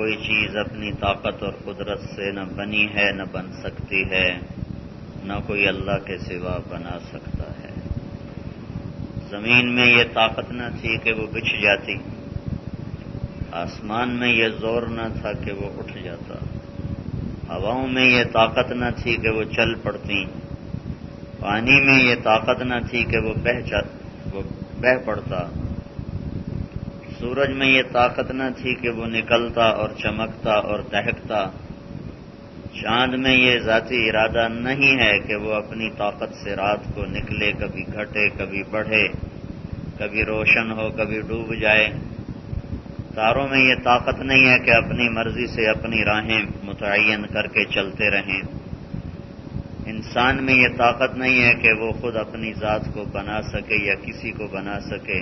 کوئی چیز اپنی طاقت اور قدرت سے نہ بنی ہے نہ بن سکتی ہے، نہ کوئی اللہ کے سوا بنا سکتا ہے۔ زمین میں یہ طاقت نہ تھی کہ وہ بچھ جاتی، آسمان میں یہ زور نہ تھا کہ وہ اٹھ جاتا، ہواؤں میں یہ طاقت نہ تھی کہ وہ چل پڑتی، پانی میں یہ طاقت نہ تھی کہ وہ بہہ پڑتا، سورج میں یہ طاقت نہ تھی کہ وہ نکلتا اور چمکتا اور دہکتا، چاند میں یہ ذاتی ارادہ نہیں ہے کہ وہ اپنی طاقت سے رات کو نکلے، کبھی گھٹے کبھی بڑھے، کبھی روشن ہو کبھی ڈوب جائے، تاروں میں یہ طاقت نہیں ہے کہ اپنی مرضی سے اپنی راہیں متعین کر کے چلتے رہیں، انسان میں یہ طاقت نہیں ہے کہ وہ خود اپنی ذات کو بنا سکے یا کسی کو بنا سکے،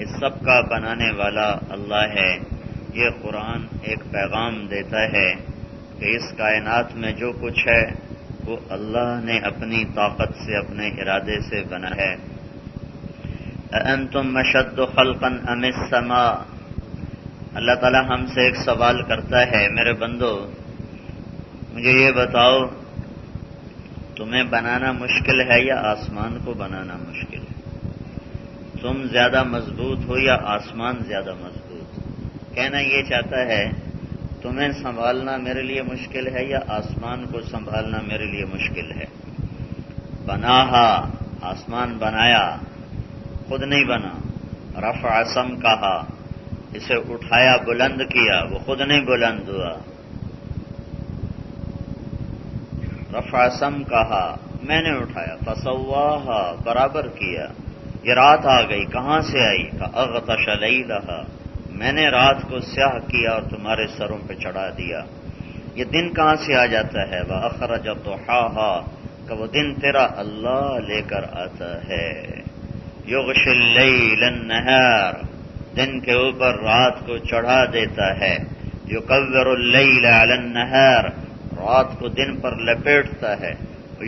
اس سب کا بنانے والا اللہ ہے۔ یہ قرآن ایک پیغام دیتا ہے کہ اس کائنات میں جو کچھ ہے وہ اللہ نے اپنی طاقت سے اپنے ارادے سے بنا ہے۔ اَأَنتُمْ أَشَدُّ خَلْقًا أَمِ السَّمَاءُ، اللہ تعالیٰ ہم سے ایک سوال کرتا ہے، میرے بندو مجھے یہ بتاؤ تمہیں بنانا مشکل ہے یا آسمان کو بنانا مشکل ہے؟ تم زیادہ مضبوط ہو یا آسمان زیادہ مضبوط؟ کہنا یہ چاہتا ہے تمہیں سنبھالنا میرے لیے مشکل ہے یا آسمان کو سنبھالنا میرے لیے مشکل ہے؟ بناہا، آسمان بنایا، خود نہیں بنا، رفع سم کہا، اسے اٹھایا بلند کیا، وہ خود نہیں بلند ہوا، رفع سم کہا میں نے اٹھایا، فسواہا برابر کیا، یہ رات آ گئی کہاں سے آئی؟ فاغطش لیلہا، میں نے رات کو سیاہ کیا اور تمہارے سروں پہ چڑھا دیا، یہ دن کہاں سے آ جاتا ہے؟ وَأَخْرَجَ ضُحَاهَا، کہ وہ دن تیرا اللہ لے کر آتا ہے، یغشی اللیل النہار، دن کے اوپر رات کو چڑھا دیتا ہے، یکور اللیل علی النہار، رات کو دن پر لپیٹتا ہے،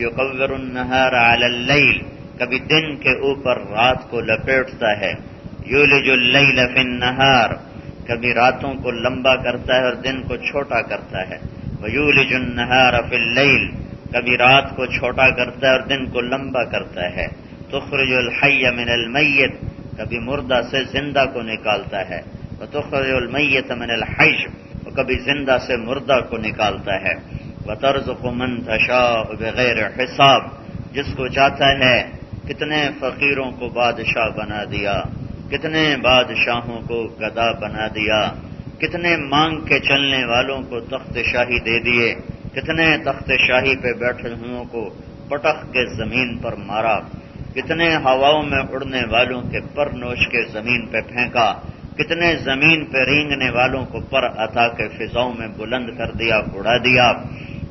یکور النہار علی اللیل، کبھی دن کے اوپر رات کو لپیٹتا ہے، یولج اللیل فی النہار، کبھی راتوں کو لمبا کرتا ہے اور دن کو چھوٹا کرتا ہے، ویولج النہار فی اللیل، کبھی رات کو چھوٹا کرتا ہے اور دن کو لمبا کرتا ہے، تخرج الحی من المیت، کبھی مردہ سے زندہ کو نکالتا ہے، وتخرج المیت من الحی، اور کبھی زندہ سے مردہ کو نکالتا ہے، وترزق من تشاء بغیر حساب، جس کو چاہتا ہے، کتنے فقیروں کو بادشاہ بنا دیا، کتنے بادشاہوں کو گدا بنا دیا، کتنے مانگ کے چلنے والوں کو تخت شاہی دے دیے، کتنے تخت شاہی پہ بیٹھے ہوں کو پٹخ کے زمین پر مارا، کتنے ہواؤں میں اڑنے والوں کے پر نوچ کے زمین پہ پھینکا، کتنے زمین پہ رینگنے والوں کو پر عطا کے فضاؤں میں بلند کر دیا، اڑا دیا۔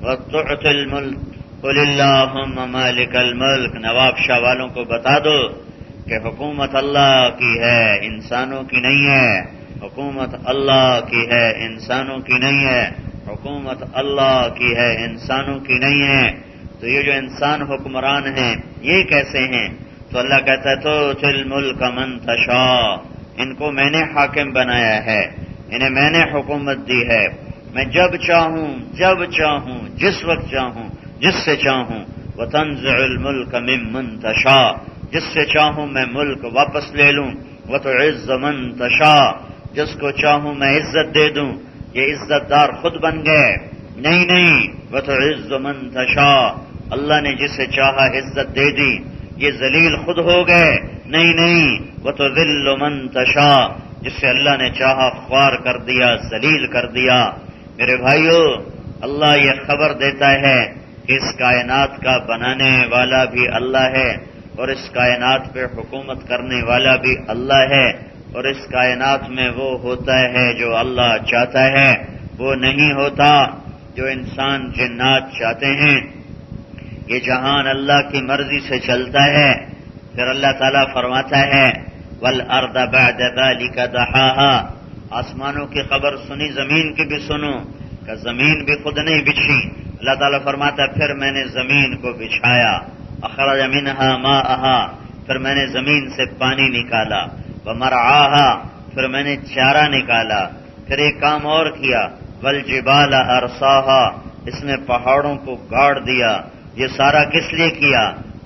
وَتُعْطِي الْمُلْكَ قُلِ اللَّهُمَّ مَالِكَ الْمُلْكِ، نواب شاہ والوں کو بتا دو کہ حکومت اللہ کی ہے، انسانوں کی نہیں ہے، حکومت اللہ کی ہے، انسانوں کی نہیں ہے، حکومت اللہ کی ہے، انسانوں کی نہیں ہے۔ تو یہ جو انسان حکمران ہیں یہ کیسے ہیں؟ تو اللہ کہتا ہے تُؤْتِي الْمُلْكَ مَن تَشَاءُ، ان کو میں نے حاکم بنایا ہے، انہیں میں نے حکومت دی ہے، میں جب چاہوں جب چاہوں جس وقت چاہوں جس سے چاہوں، وَتَنزِعُ الْمُلْكَ مِمَّن تَشَاءُ، جس سے چاہوں میں ملک واپس لے لوں، وَتُعِزُّ مَن تَشَاءُ، جس کو چاہوں میں عزت دے دوں۔ یہ عزت دار خود بن گئے؟ نہیں، وَتُعِزُّ مَن تَشَاءُ، اللہ نے جسے چاہا عزت دے دی۔ یہ ذلیل خود ہو گئے؟ نہیں، وَتُذِلُّ مَن تَشَاءُ، جس سے اللہ نے چاہا خوار کر دیا، ذلیل کر دیا۔ میرے بھائیو، اللہ یہ خبر دیتا ہے کہ اس کائنات کا بنانے والا بھی اللہ ہے، اور اس کائنات پہ حکومت کرنے والا بھی اللہ ہے، اور اس کائنات میں وہ ہوتا ہے جو اللہ چاہتا ہے، وہ نہیں ہوتا جو انسان جنات چاہتے ہیں۔ یہ جہان اللہ کی مرضی سے چلتا ہے۔ پھر اللہ تعالیٰ فرماتا ہے وَالْأَرْضَ بَعْدَ ذَلِكَ دَحَاهَا، آسمانوں کی خبر سنی، زمین کی بھی سنو، کہ زمین بھی خود نہیں بچھی۔ اللہ تعالیٰ فرماتا ہے پھر میں نے زمین کو بچھایا، اخرج منہا ماءہا، پھر میں نے زمین سے پانی نکالا، ومرعاہا، پھر میں نے چارہ نکالا، پھر پھر ایک کام اور کیا، والجبال ارساہا، اس نے پہاڑوں کو گاڑ دیا۔ یہ سارا کس لیے کیا؟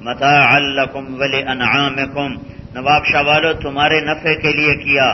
متاعا لکم ولانعامکم، نواب شاہ والو تمہارے نفع کے لیے کیا۔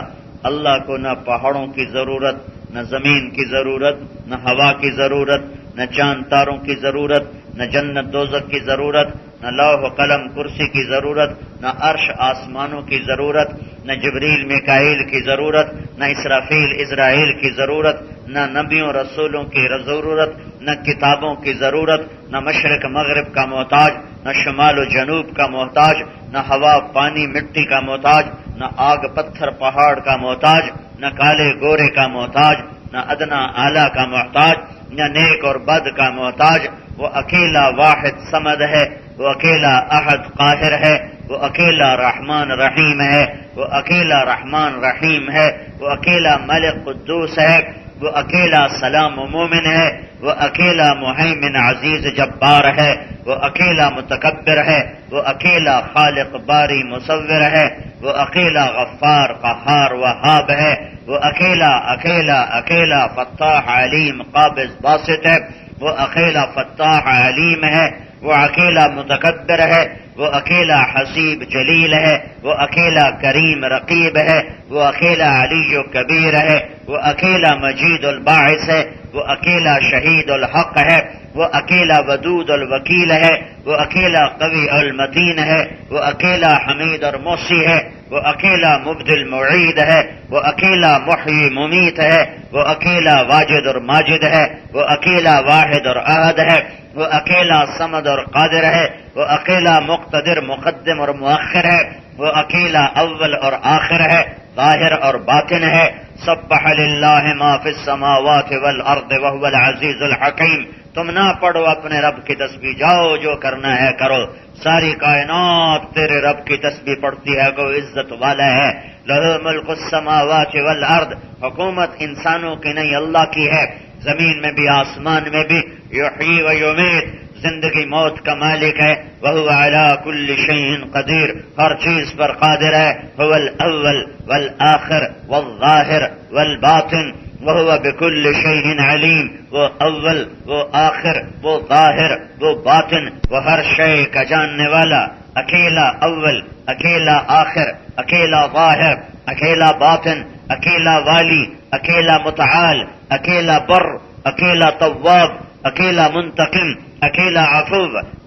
اللہ کو نہ پہاڑوں کی ضرورت، نہ زمین کی ضرورت، نہ ہوا کی ضرورت، نہ چاند تاروں کی ضرورت، نہ جنت دوزخ کی ضرورت، نہ لوح و قلم کرسی کی ضرورت، نہ عرش آسمانوں کی ضرورت، نہ جبریل میکائیل کی ضرورت، نہ اسرافیل اسرائیل کی ضرورت، نہ نبیوں رسولوں کی ضرورت، نہ کتابوں کی ضرورت، نہ مشرق مغرب کا محتاج، نہ شمال و جنوب کا محتاج، نہ ہوا پانی مٹی کا محتاج، نہ آگ پتھر پہاڑ کا محتاج، نہ کالے گورے کا محتاج، نہ ادنا اعلیٰ کا محتاج، نہ نیک اور بد کا محتاج۔ وہ اکیلا واحد صمد ہے، وہ اکیلا احد قاہر ہے، وہ اکیلا رحمان رحیم ہے، وہ اکیلا رحمان رحیم ہے، وہ اکیلا ملک قدوس ہے، وہ اکیلا سلام و مومن ہے، وہ اکیلا مہیمن عزیز جبار ہے، وہ اکیلا متکبر ہے، وہ اکیلا خالق باری مصور ہے، وہ اکیلا غفار قہار وہاب ہے، وہ اکیلا اکیلا اکیلا فتاح علیم قابض باسط ہے، وہ اکیلا فتاح علیم ہے، وہ اکیلا متکبر ہے، وہ اکیلا حسیب جلیل ہے، وہ اکیلا کریم رقیب ہے، وہ اکیلا علی و کبیر ہے، وہ اکیلا مجید الباعث ہے، وہ اکیلا شہید الحق ہے، وہ اکیلا ودود الوکیل ہے، وہ اکیلا قوی المتین ہے، وہ اکیلا حمید اور محصی ہے، وہ اکیلا مبدل معید ہے، وہ اکیلا محیی ممیت ہے، وہ اکیلا واجد اور ماجد ہے، وہ اکیلا واحد اور احد ہے، وہ اکیلا صمد اور قادر ہے، وہ اکیلا مقتدر مقدم اور مؤخر ہے، وہ اکیلا اول اور آخر ہے، ظاہر اور باطن ہے۔ سبح للہ ما فی السماوات والارض وهو العزیز الحکیم۔ تم نہ پڑھو اپنے رب کی تسبیح، جاؤ جو کرنا ہے کرو، ساری کائنات تیرے رب کی تسبیح پڑھتی ہے، کو عزت والا ہے۔ لہ ملک السماوات والارض، حکومت انسانوں کی نہیں اللہ کی ہے، زمین میں بھی آسمان میں بھی۔ یحیی و یمیت، زندگی موت کا مالک ہے۔ وہو علی کل شیء قدیر، ہر چیز پر قادر ہے۔ هو الاول والآخر والظاہر والباطن وہو بکل شیء علیم، وہ اول، وہ آخر، وہ ظاہر، وہ باطن، وہ ہر شے کا جاننے والا۔ اکیلا اول، اکیلا آخر، اکیلا ظاہر، اکیلا باطن، اکیلا والی، اکیلا متعال، اکیلا بر، اکیلا تواب، اکیلا منتقم، اکیلا عفو،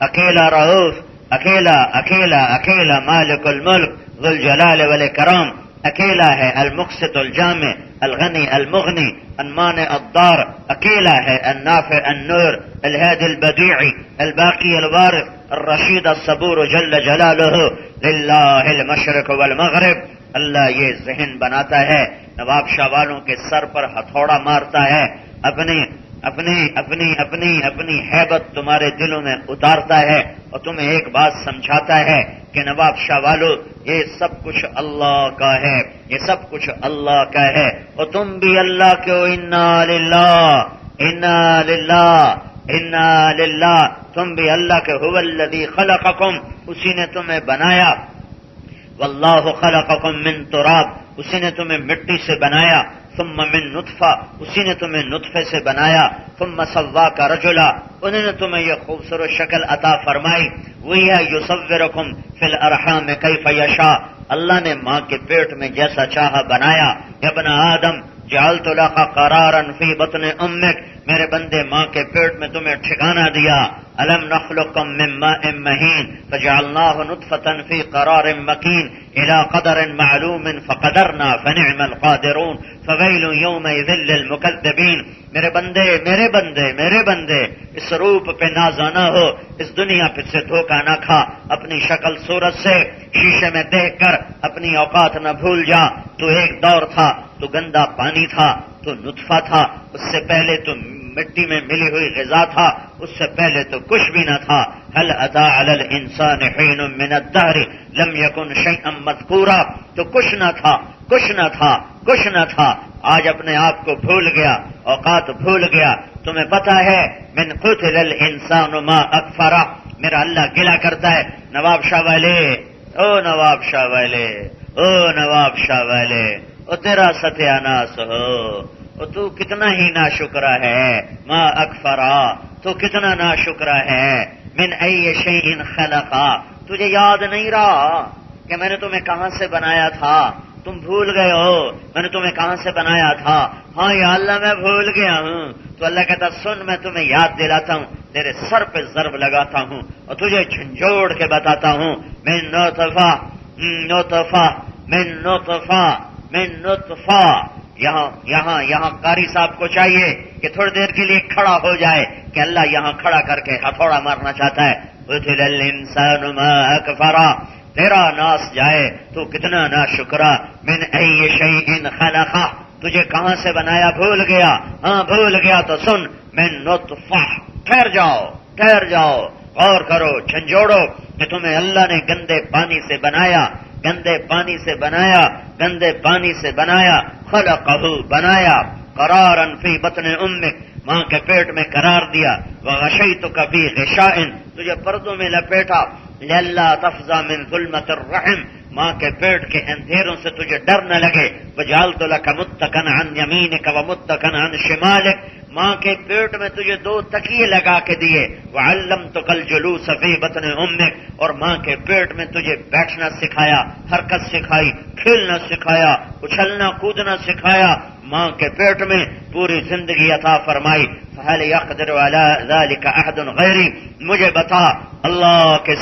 اکیلا رؤوف، اکیلا اکیلا اکیلا مالک الملک ذو الجلال والاکرام۔ اکیلا ہے المقسط الجامع الغنی المغنی المانع الضار، اکیلا ہے النافع النور الہادی البدیع الباقی الوارث الرشید الصبور جل جلالہ۔ للہ المشرق والمغرب، اللہ یہ ذہن بناتا ہے، نواب شاہ والوں کے سر پر ہتھوڑا مارتا ہے، اپنی اپنی اپنی اپنی اپنی ہیبت تمہارے دلوں میں اتارتا ہے، اور تمہیں ایک بات سمجھاتا ہے کہ نواب شاہ والو یہ سب کچھ اللہ کا ہے، یہ سب کچھ اللہ کا ہے، اور تم بھی اللہ کے ہو۔ انا للہ انا للہ انا للہ، تم بھی اللہ کے۔ هو الذی خلقکم، اسی نے تمہیں بنایا۔ واللہ خلقکم من تراب، اسی نے تمہیں مٹی سے بنایا۔ ثم من نطفہ، اسی نے تمہیں نطفے سے بنایا۔ ثم سواک رجلا، انہوں نے تمہیں یہ خوبصورت شکل عطا فرمائی۔ وہی ہے یصورکم فی الارحام کیف یشاء، اللہ نے ماں کے پیٹ میں جیسا چاہا بنایا۔ یا ابن آدم جعلت لک قرارا فی بطن امک، میرے بندے ماں کے پیٹ میں تمہیں ٹھکانہ دیا۔ الم نخلقکم من ماء مہین فجعلناہ نطفۃ فی قرار مکین الی قدر معلوم فقدرنا فنعم القادرون فویل یومئذ للمکذبین۔ میرے بندے میرے بندے میرے بندے، اس روپ پہ نازا نہ ہو، اس دنیا پہ سے دھوکہ نہ کھا، اپنی شکل صورت سے شیشے میں دیکھ کر اپنی اوقات نہ بھول جا۔ تو ایک دور تھا، تو گندا پانی تھا، تو نطفہ تھا، اس سے پہلے تو مٹی میں ملی ہوئی غذا تھا، اس سے پہلے تو کچھ بھی نہ تھا۔ هل اتى على الانسان حين من الدهر لم يكن شيئا مذكورا، تو کچھ نہ تھا کچھ نہ تھا کچھ نہ تھا، آج اپنے آپ کو بھول گیا، اوقات بھول گیا۔ تمہیں پتہ ہے من قتل الانسان ما اکفرا، میرا اللہ گلا کرتا ہے نواب شاہ والے، او نواب شاہ والے، او نواب شاہ والے، او تیرا ستیہ ناس ہو، اور تو کتنا ہی ناشکرا ہے، ما اکفرا، تو کتنا ناشکرا ہے، من ای شیء خلقا، تجھے یاد نہیں رہا کہ میں نے تمہیں کہاں سے بنایا تھا؟ تم بھول گئے ہو میں نے تمہیں کہاں سے بنایا تھا؟ ہاں یا اللہ میں بھول گیا ہوں۔ تو اللہ کہتا سن میں تمہیں یاد دلاتا ہوں، تیرے سر پہ ضرب لگاتا ہوں اور تجھے جھنجھوڑ کے بتاتا ہوں، من نطفہ من نطفہ۔ یہاں قاری صاحب کو چاہیے کہ تھوڑی دیر کے لیے کھڑا ہو جائے کہ اللہ یہاں کھڑا کر کے ہتھوڑا مارنا چاہتا ہے۔ قتل الانسان ما اکفرا، تیرا ناس جائے تو کتنا ناشکرا، من ای شیء خلقہ، تجھے کہاں سے بنایا بھول گیا؟ ہاں بھول گیا تو سن، من نطفہ، ٹھہر جاؤ غور کرو، جھنجھوڑو کہ تمہیں اللہ نے گندے پانی سے بنایا، خلقہ بنایا، قرارا فی بطن امک، ماں کے پیٹ میں قرار دیا، وغشیتک فی غشاء، تجھے پردوں میں لپیٹا، لئلا تفزع من ظلمۃ الرحم، ماں کے پیٹ کے اندھیروں سے تجھے ڈر نہ لگے، وجعلت لک متکئا عن یمینک ومتکئا عن شمالک، ماں کے پیٹ میں تجھے 2 تکیے لگا کے دیے، وعلمتک الجلوس فی بطن امک، اور ماں کے پیٹ میں تجھے بیٹھنا سکھایا، حرکت سکھائی، کھیلنا سکھایا، اچھلنا کودنا سکھایا، ماں کے پیٹ میں پوری زندگی عطا فرمائی۔ فہل یقدر علی ذلک احد غیری، مجھے بتا اللہ کے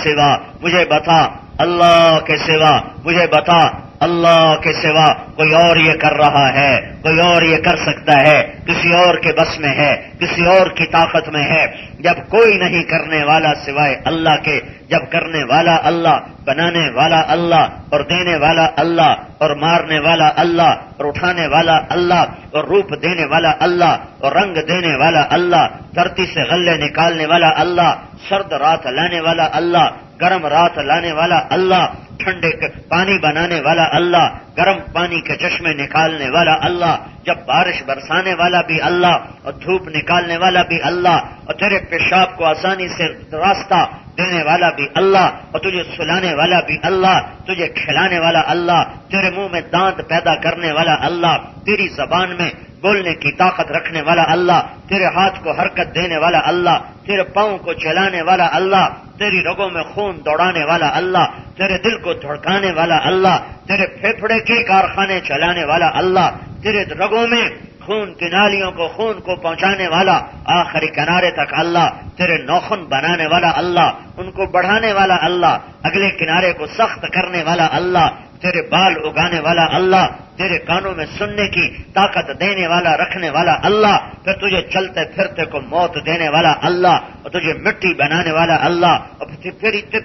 سوا کوئی اور یہ کر رہا ہے، کوئی اور یہ کر سکتا ہے، کسی اور کے بس میں ہے، کسی اور کی طاقت میں ہے؟ جب کوئی نہیں کرنے والا سوائے اللہ کے، جب کرنے والا اللہ، بنانے والا اللہ، اور دینے والا اللہ، اور مارنے والا اللہ، اور اٹھانے والا اللہ، اور روپ دینے والا اللہ، اور رنگ دینے والا اللہ، دھرتی سے غلے نکالنے والا اللہ، سرد رات لانے والا اللہ، گرم رات لانے والا اللہ، ٹھنڈے پانی بنانے والا اللہ، گرم پانی کے چشمے نکالنے والا اللہ، جب بارش برسانے والا بھی اللہ، اور دھوپ نکالنے والا بھی اللہ، اور تیرے پیشاب کو آسانی سے راستہ دینے والا بھی اللہ، اور تجھے سلانے والا بھی اللہ، تجھے کھلانے والا اللہ، تیرے منہ میں دانت پیدا کرنے والا اللہ، تیری زبان میں بولنے کی طاقت رکھنے والا اللہ، تیرے ہاتھ کو حرکت دینے والا اللہ، تیرے پاؤں کو چلانے والا اللہ، تیری رگوں میں خون دوڑانے والا اللہ، تیرے دل کو دھڑکانے والا اللہ، تیرے پھیپھڑے کے کارخانے چلانے والا اللہ، تیرے رگوں میں خون کی نالیوں کو خون کو پہنچانے والا آخری کنارے تک اللہ، تیرے ناخن بنانے والا اللہ، ان کو بڑھانے والا اللہ، اگلے کنارے کو سخت کرنے والا اللہ، تیرے بال اگانے والا اللہ، تیرے کانوں میں سننے کی طاقت دینے والا رکھنے والا اللہ، پھر تجھے چلتے پھرتے کو موت دینے والا اللہ، اور تجھے مٹی بنانے والا اللہ، اور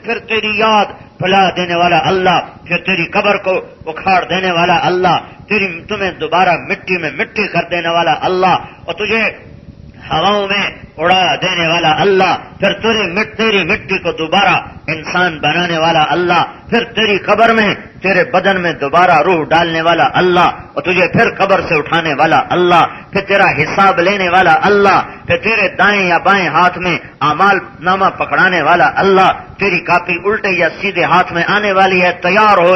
پھر تیری یاد بھلا دینے والا اللہ، پھر تیری قبر کو اکھاڑ دینے والا اللہ، تمہیں دوبارہ مٹی میں مٹی کر دینے والا اللہ، اور تجھے ہواؤں میں اڑا دینے والا اللہ، پھر تیری مٹی کو دوبارہ انسان بنانے والا اللہ، پھر تیری قبر میں تیرے بدن میں دوبارہ روح ڈالنے والا اللہ، اور تجھے پھر قبر سے اٹھانے والا اللہ، پھر تیرا حساب لینے والا اللہ، پھر تیرے دائیں یا بائیں ہاتھ میں اعمال نامہ پکڑانے والا اللہ، تیری کاپی الٹے یا سیدھے ہاتھ میں آنے والی ہے، تیار ہو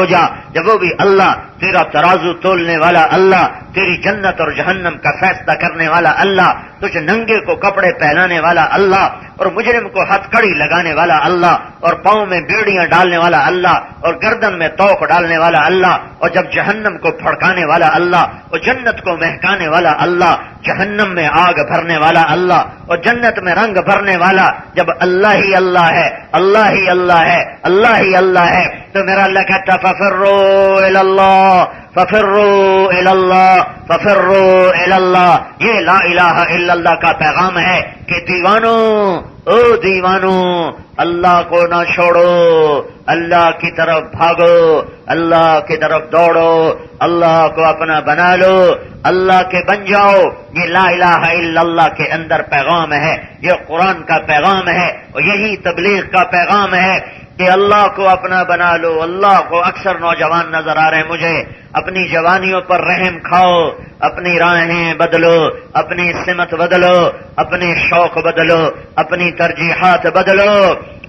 جا، جب وہ بھی اللہ، تیرا ترازو تولنے والا اللہ، تیری جنت اور جہنم کا فیصلہ کرنے والا اللہ، تجھ ننگے کو کپڑے پہنانے والا اللہ، اور مجرم کو ہتھکڑی لگانے والا اللہ، اور پاؤں میں بیڑیاں ڈالنے والا اللہ، اور گردن میں توق ڈالنے والا اللہ، اور جب جہنم کو پھڑکانے والا اللہ، اور جنت کو مہکانے والا اللہ، جہنم میں آگ بھرنے والا اللہ، اور جنت میں رنگ بھرنے والا، جب اللہ ہی اللہ ہے، اللہ ہی اللہ ہے، اللہ ہی اللہ ہے، تو میرا اللہ کہتا ففروا الی اللہ، یہ لا الہ الا اللہ کا پیغام ہے کہ دیوانوں اللہ کو نہ چھوڑو، اللہ کی طرف بھاگو، اللہ کی طرف دوڑو، اللہ کو اپنا بنا لو، اللہ کے بن جاؤ۔ یہ لا الہ الا اللہ کے اندر پیغام ہے، یہ قرآن کا پیغام ہے، اور یہی تبلیغ کا پیغام ہے کہ اللہ کو اپنا بنا لو۔ اللہ کو اکثر نوجوان نظر آ رہے ہیں مجھے، اپنی جوانیوں پر رحم کھاؤ، اپنی راہیں بدلو، اپنی سمت بدلو، اپنے شوق بدلو، اپنی ترجیحات بدلو۔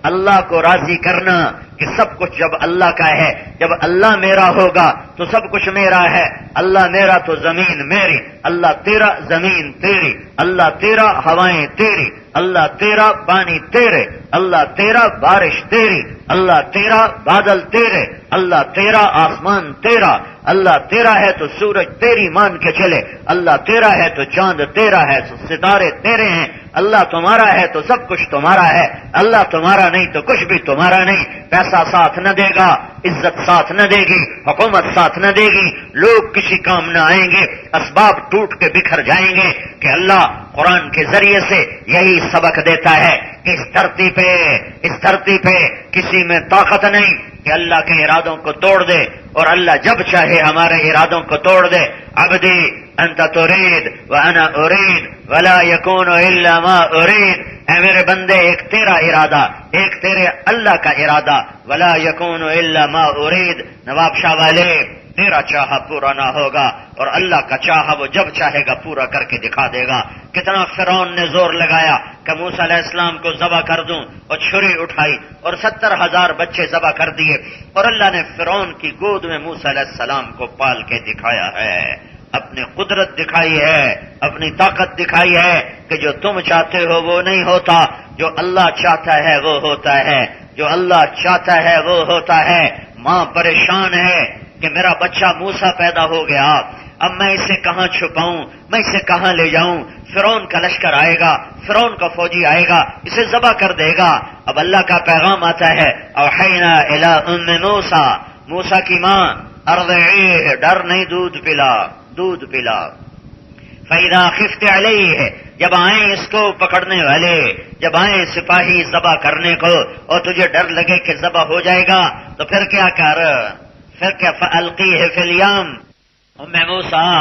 اللہ کو راضی کرنا کہ سب کچھ جب اللہ کا ہے، جب اللہ میرا ہوگا تو سب کچھ میرا ہے، اللہ میرا تو زمین میری، اللہ تیرا زمین تیری، اللہ تیرا ہوائیں تیری، اللہ تیرا پانی تیرے، اللہ تیرا بارش تیری، اللہ تیرا بادل تیرے، اللہ تیرا آسمان تیرا، اللہ تیرا ہے تو سورج تیری مان کے چلے، اللہ تیرا ہے تو چاند تیرا ہے، ستارے تیرے ہیں، اللہ تمہارا ہے تو سب کچھ تمہارا ہے، اللہ تمہارا نہیں تو کچھ بھی تمہارا نہیں۔ پیسہ ساتھ نہ دے گا، عزت ساتھ نہ دے گی، حکومت ساتھ نہ دے گی، لوگ کسی کام نہ آئیں گے، اسباب ٹوٹ کے بکھر جائیں گے، کہ اللہ قرآن کے ذریعے سے یہی سبق دیتا ہے کہ اس دھرتی پہ کسی میں طاقت نہیں کہ اللہ کے ارادوں کو توڑ دے، اور اللہ جب چاہے ہمارے ارادوں کو توڑ دے۔ عبدی انت ترید وانا ارید ولا یکون الا ما ارید، اے میرے بندے ایک تیرا ارادہ، ایک تیرے اللہ کا ارادہ، ولا یکون الا ما ارید، نواب شاہ والے تیرا چاہا پورا نہ ہوگا، اور اللہ کا چاہا وہ جب چاہے گا پورا کر کے دکھا دے گا۔ کتنا فرعون نے زور لگایا کہ موسیٰ علیہ السلام کو ذبح کر دوں، اور چھری اٹھائی اور 70,000 بچے ذبح کر دیے، اور اللہ نے فرعون کی گود میں موسیٰ علیہ السلام کو پال کے دکھایا ہے، اپنی قدرت دکھائی ہے، اپنی طاقت دکھائی ہے کہ جو تم چاہتے ہو وہ نہیں ہوتا، جو اللہ چاہتا ہے وہ ہوتا ہے، جو اللہ چاہتا ہے وہ ہوتا ہے۔ ماں پریشان ہے کہ میرا بچہ موسیٰ پیدا ہو گیا، اب میں اسے کہاں چھپاؤں، میں اسے کہاں لے جاؤں، فرعون کا لشکر آئے گا، فرعون کا فوجی آئے گا، اسے ذبح کر دے گا۔ اب اللہ کا پیغام آتا ہے، اوحینا الی ام موسیٰ، موسیٰ کی ماں، ارضعیہ، ڈر نہیں، دودھ پلا۔ فَإِذَا خِفْتِ عَلَيْهِ، جب آئیں اس کو پکڑنے والے، جب آئیں سپاہی ذبح کرنے کو، اور تجھے ڈر لگے کہ ذبح ہو جائے گا، تو پھر کیا کر، پھر کیا، فَأَلْقِيهِ فِي الْيَمِّ، ام موسیٰ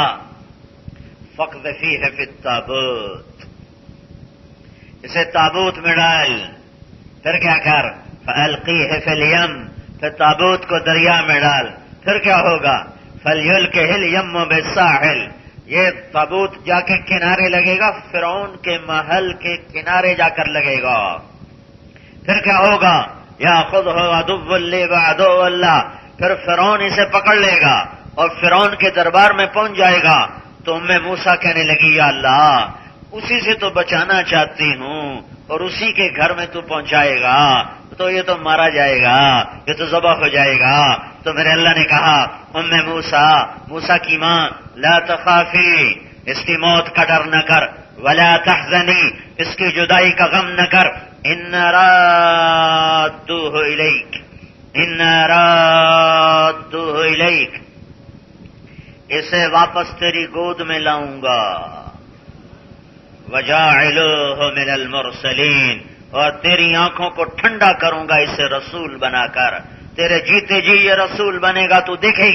فَاقْذِفِيهِ فِي التَّابُوتِ، اسے تابوت میں ڈال، پھر کیا کر، فَأَلْقِيهِ فِي الْيَمِّ، پھر تابوت کو دریا میں ڈال، پھر کیا ہوگا، فَلْيُلْقِهِ الْيَمُّ بِالسَّاحِلِ، یہ تابوت جا کے کنارے لگے گا، فرعون کے محل کے کنارے جا کر لگے گا، پھر کیا ہوگا، یاخذہ عدو لی وعدو اللہ، پھر فرعون اسے پکڑ لے گا اور فرعون کے دربار میں پہنچ جائے گا، تو ام موسیٰ کہنے لگی، یا اللہ اسی سے تو بچانا چاہتی ہوں، اور اسی کے گھر میں تو پہنچائے گا تو یہ تو مارا جائے گا، یہ تو ذبح ہو جائے گا۔ تو میرے اللہ نے کہا، ام موسیٰ کی ماں، لا تخافی، اس کی موت کا ڈر نہ کر، ولا تحزنی، اس کی جدائی کا غم نہ کر، انا رادوہ الیک، اسے واپس تیری گود میں لاؤں گا، وجاعلوہ من المرسلین، اور تیری آنکھوں کو ٹھنڈا کروں گا اسے رسول بنا کر، تیرے جیتے جی یہ رسول بنے گا، تو دیکھے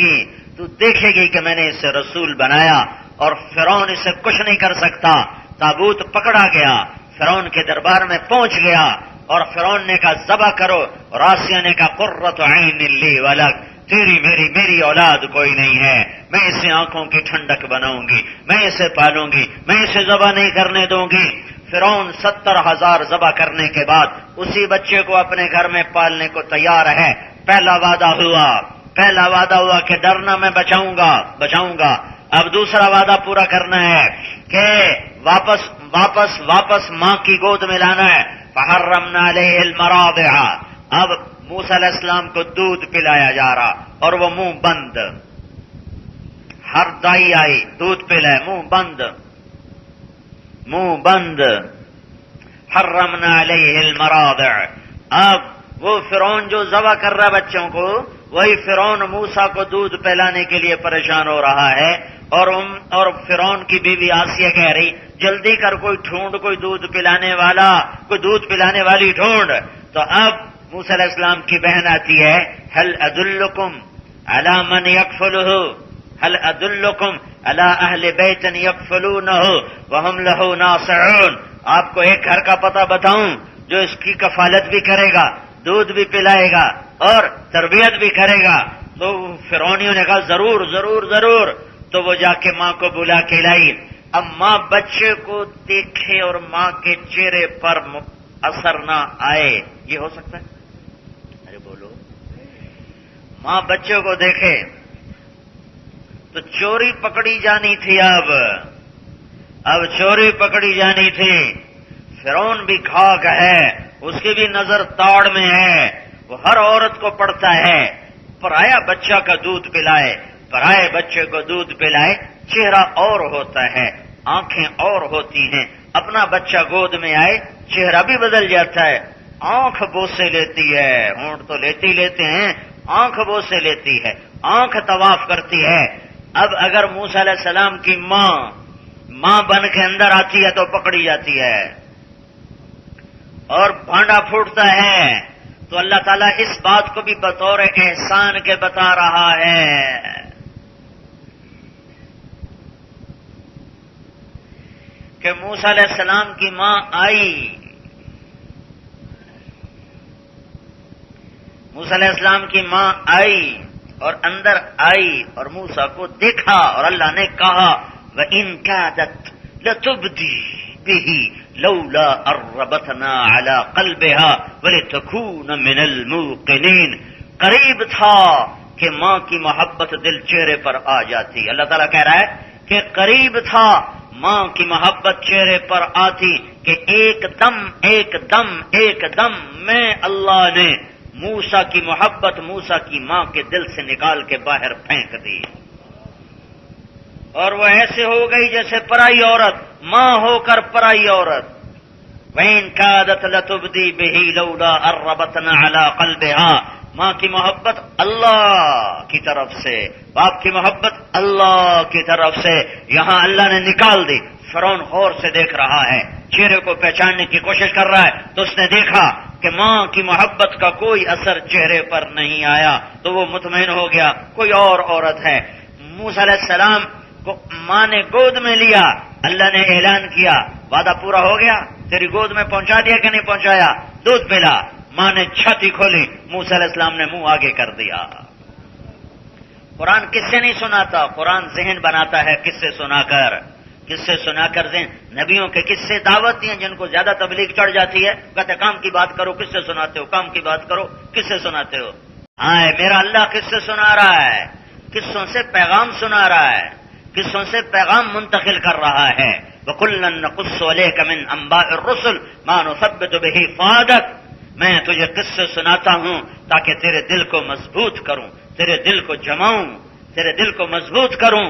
گی کہ میں نے اسے رسول بنایا، اور فرعون اسے کچھ نہیں کر سکتا۔ تابوت پکڑا گیا، فرعون کے دربار میں پہنچ گیا، اور فرعون نے کہا ذبح کرو، اور آسیہ نے کہا قرۃ عین لی ولک، تیری میری اولاد کوئی نہیں ہے، میں اسے آنکھوں کی ٹھنڈک بناؤں گی، میں اسے پالوں گی، میں اسے ذبح نہیں کرنے دوں گی۔ فرعون 70,000 ذبح کرنے کے بعد اسی بچے کو اپنے گھر میں پالنے کو تیار ہے۔ پہلا وعدہ ہوا کہ ڈرنا، میں بچاؤں گا۔ اب دوسرا وعدہ پورا کرنا ہے کہ واپس ماں کی گود میں لانا ہے۔ فحرمنا علیہ المراضع، اب موسیٰ علیہ السلام کو دودھ پلایا جا رہا، اور وہ منہ بند، ہر دائی آئی دودھ پلائے، منہ بند، حرمنا علیہ المراضع۔ اب وہ فرعون جو ذبح کر رہا بچوں کو، وہی فرعون موسیٰ کو دودھ پلانے کے لیے پریشان ہو رہا ہے، اور فرعون کی بیوی آسیہ کہہ رہی جلدی کر، کوئی ڈھونڈ، کوئی دودھ پلانے والی ڈھونڈ۔ تو اب موسیٰ علیہ السلام کی بہن آتی ہے، هل ادلکم علی من یکفلہ، هل ادلکم علی اہل بیت یکفلونہ وہم لہ ناصحون، آپ کو ایک گھر کا پتہ بتاؤں جو اس کی کفالت بھی کرے گا، دودھ بھی پلائے گا اور تربیت بھی کرے گا۔ تو فرعونیوں نے کہا ضرور، تو وہ جا کے ماں کو بلا کے لائی۔ اب ماں بچے کو دیکھے اور ماں کے چہرے پر اثر نہ آئے، یہ ہو سکتا ہے؟ ارے بولو، ماں بچے کو دیکھے تو چوری پکڑی جانی تھی، اب چوری پکڑی جانی تھی، فرعون بھی کھاک ہے، اس کی بھی نظر تاڑ میں ہے، وہ ہر عورت کو پڑتا ہے، پرایا بچہ کا دودھ پلائے، پرائے بچے کو دودھ پلائے، چہرہ اور ہوتا ہے، آنکھیں اور ہوتی ہیں، اپنا بچہ گود میں آئے چہرہ بھی بدل جاتا ہے، آنکھ بوسے لیتی ہے، ہونٹ تو لیتے ہیں، آنکھ بوسے لیتی ہے، آنکھ طواف کرتی ہے۔ اب اگر موسیٰ علیہ السلام کی ماں بن کے اندر آتی ہے تو پکڑی جاتی ہے اور بھانڈا پھوٹتا ہے، تو اللہ تعالیٰ اس بات کو بھی بطور احسان کے بتا رہا ہے کہ موسیٰ علیہ السلام کی ماں آئی، موسیٰ علیہ السلام کی ماں آئی اور اندر آئی اور موسیٰ کو دیکھا، اور اللہ نے کہا وَإِن كَادَتْ لَتُبْدِي بِهِ لَوْلَا أَرَّبَتْنَا عَلَى قَلْبِهَا وَلِتَكُونَ مِنَ الْمُوقِنِينَ، قریب تھا کہ ماں کی محبت دل چہرے پر آ جاتی۔ اللہ تعالیٰ کہہ رہا ہے کہ قریب تھا ماں کی محبت چہرے پر آتی کہ ایک دم میں اللہ نے موسیٰ کی محبت موسیٰ کی ماں کے دل سے نکال کے باہر پھینک دی، اور وہ ایسے ہو گئی جیسے پرائی عورت، ماں ہو کر پرائی عورت۔ وَإِن كَادَتْ لَتُبْدِي بِهِ لَوْلَا أَرَّبَتْنَا عَلَى قَلْبِهَا، ماں کی محبت اللہ کی طرف سے، باپ کی محبت اللہ کی طرف سے یہاں اللہ نے نکال دی۔ فرعون غور سے دیکھ رہا ہے، چہرے کو پہچاننے کی کوشش کر رہا ہے، تو اس نے دیکھا کہ ماں کی محبت کا کوئی اثر چہرے پر نہیں آیا، تو وہ مطمئن ہو گیا کوئی اور عورت ہے۔ موسیٰ علیہ السلام کو ماں نے گود میں لیا، اللہ نے اعلان کیا وعدہ پورا ہو گیا، تیری گود میں پہنچا دیا کہ نہیں پہنچایا، دودھ پلا۔ ماں نے چھاتی کھولی، موسیٰ علیہ السلام نے منہ آگے کر دیا۔ قرآن کس سے نہیں سناتا، قرآن ذہن بناتا ہے کس سے سنا کر ذہن۔ نبیوں کے کس سے دعوت ہیں جن کو زیادہ تبلیغ چڑھ جاتی ہے، کہتے کام کی بات کرو کس سے سناتے ہو، کام کی بات کرو کس سے سناتے ہو۔ ہاں میرا اللہ کس سے سنا رہا ہے، قصوں سے پیغام سنا رہا ہے، قصوں سے پیغام منتقل کر رہا ہے۔ وَكُلًّا نَقُصُّ عَلَيْكَ مِنْ أَنبَاءِ الرُّسُلِ مَا نُثَبِّتُ بِهِ فُؤَادَكَ، میں تجھے قصے سناتا ہوں تاکہ تیرے دل کو مضبوط کروں، تیرے دل کو جماؤں، تیرے دل کو مضبوط کروں۔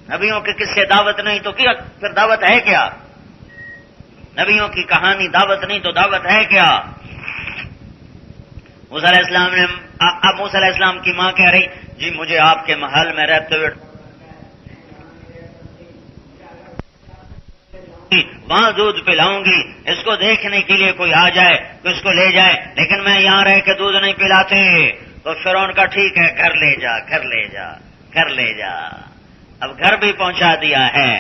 نبیوں کے قصے دعوت نہیں تو کیا پھر دعوت ہے کیا؟ نبیوں کی کہانی دعوت نہیں تو دعوت ہے کیا؟ موسیٰ علیہ السلام نے اب موسیٰ علیہ السلام کی ماں کہہ رہی جی مجھے آپ کے محل میں رہتے ہوئے وہاں دودھ پلاؤں گی، اس کو دیکھنے کے لیے کوئی آ جائے تو اس کو لے جائے، لیکن میں یہاں رہ کے دودھ نہیں پلاتے۔ تو فرعون کا ٹھیک ہے گھر لے جا۔ اب گھر بھی پہنچا دیا ہے۔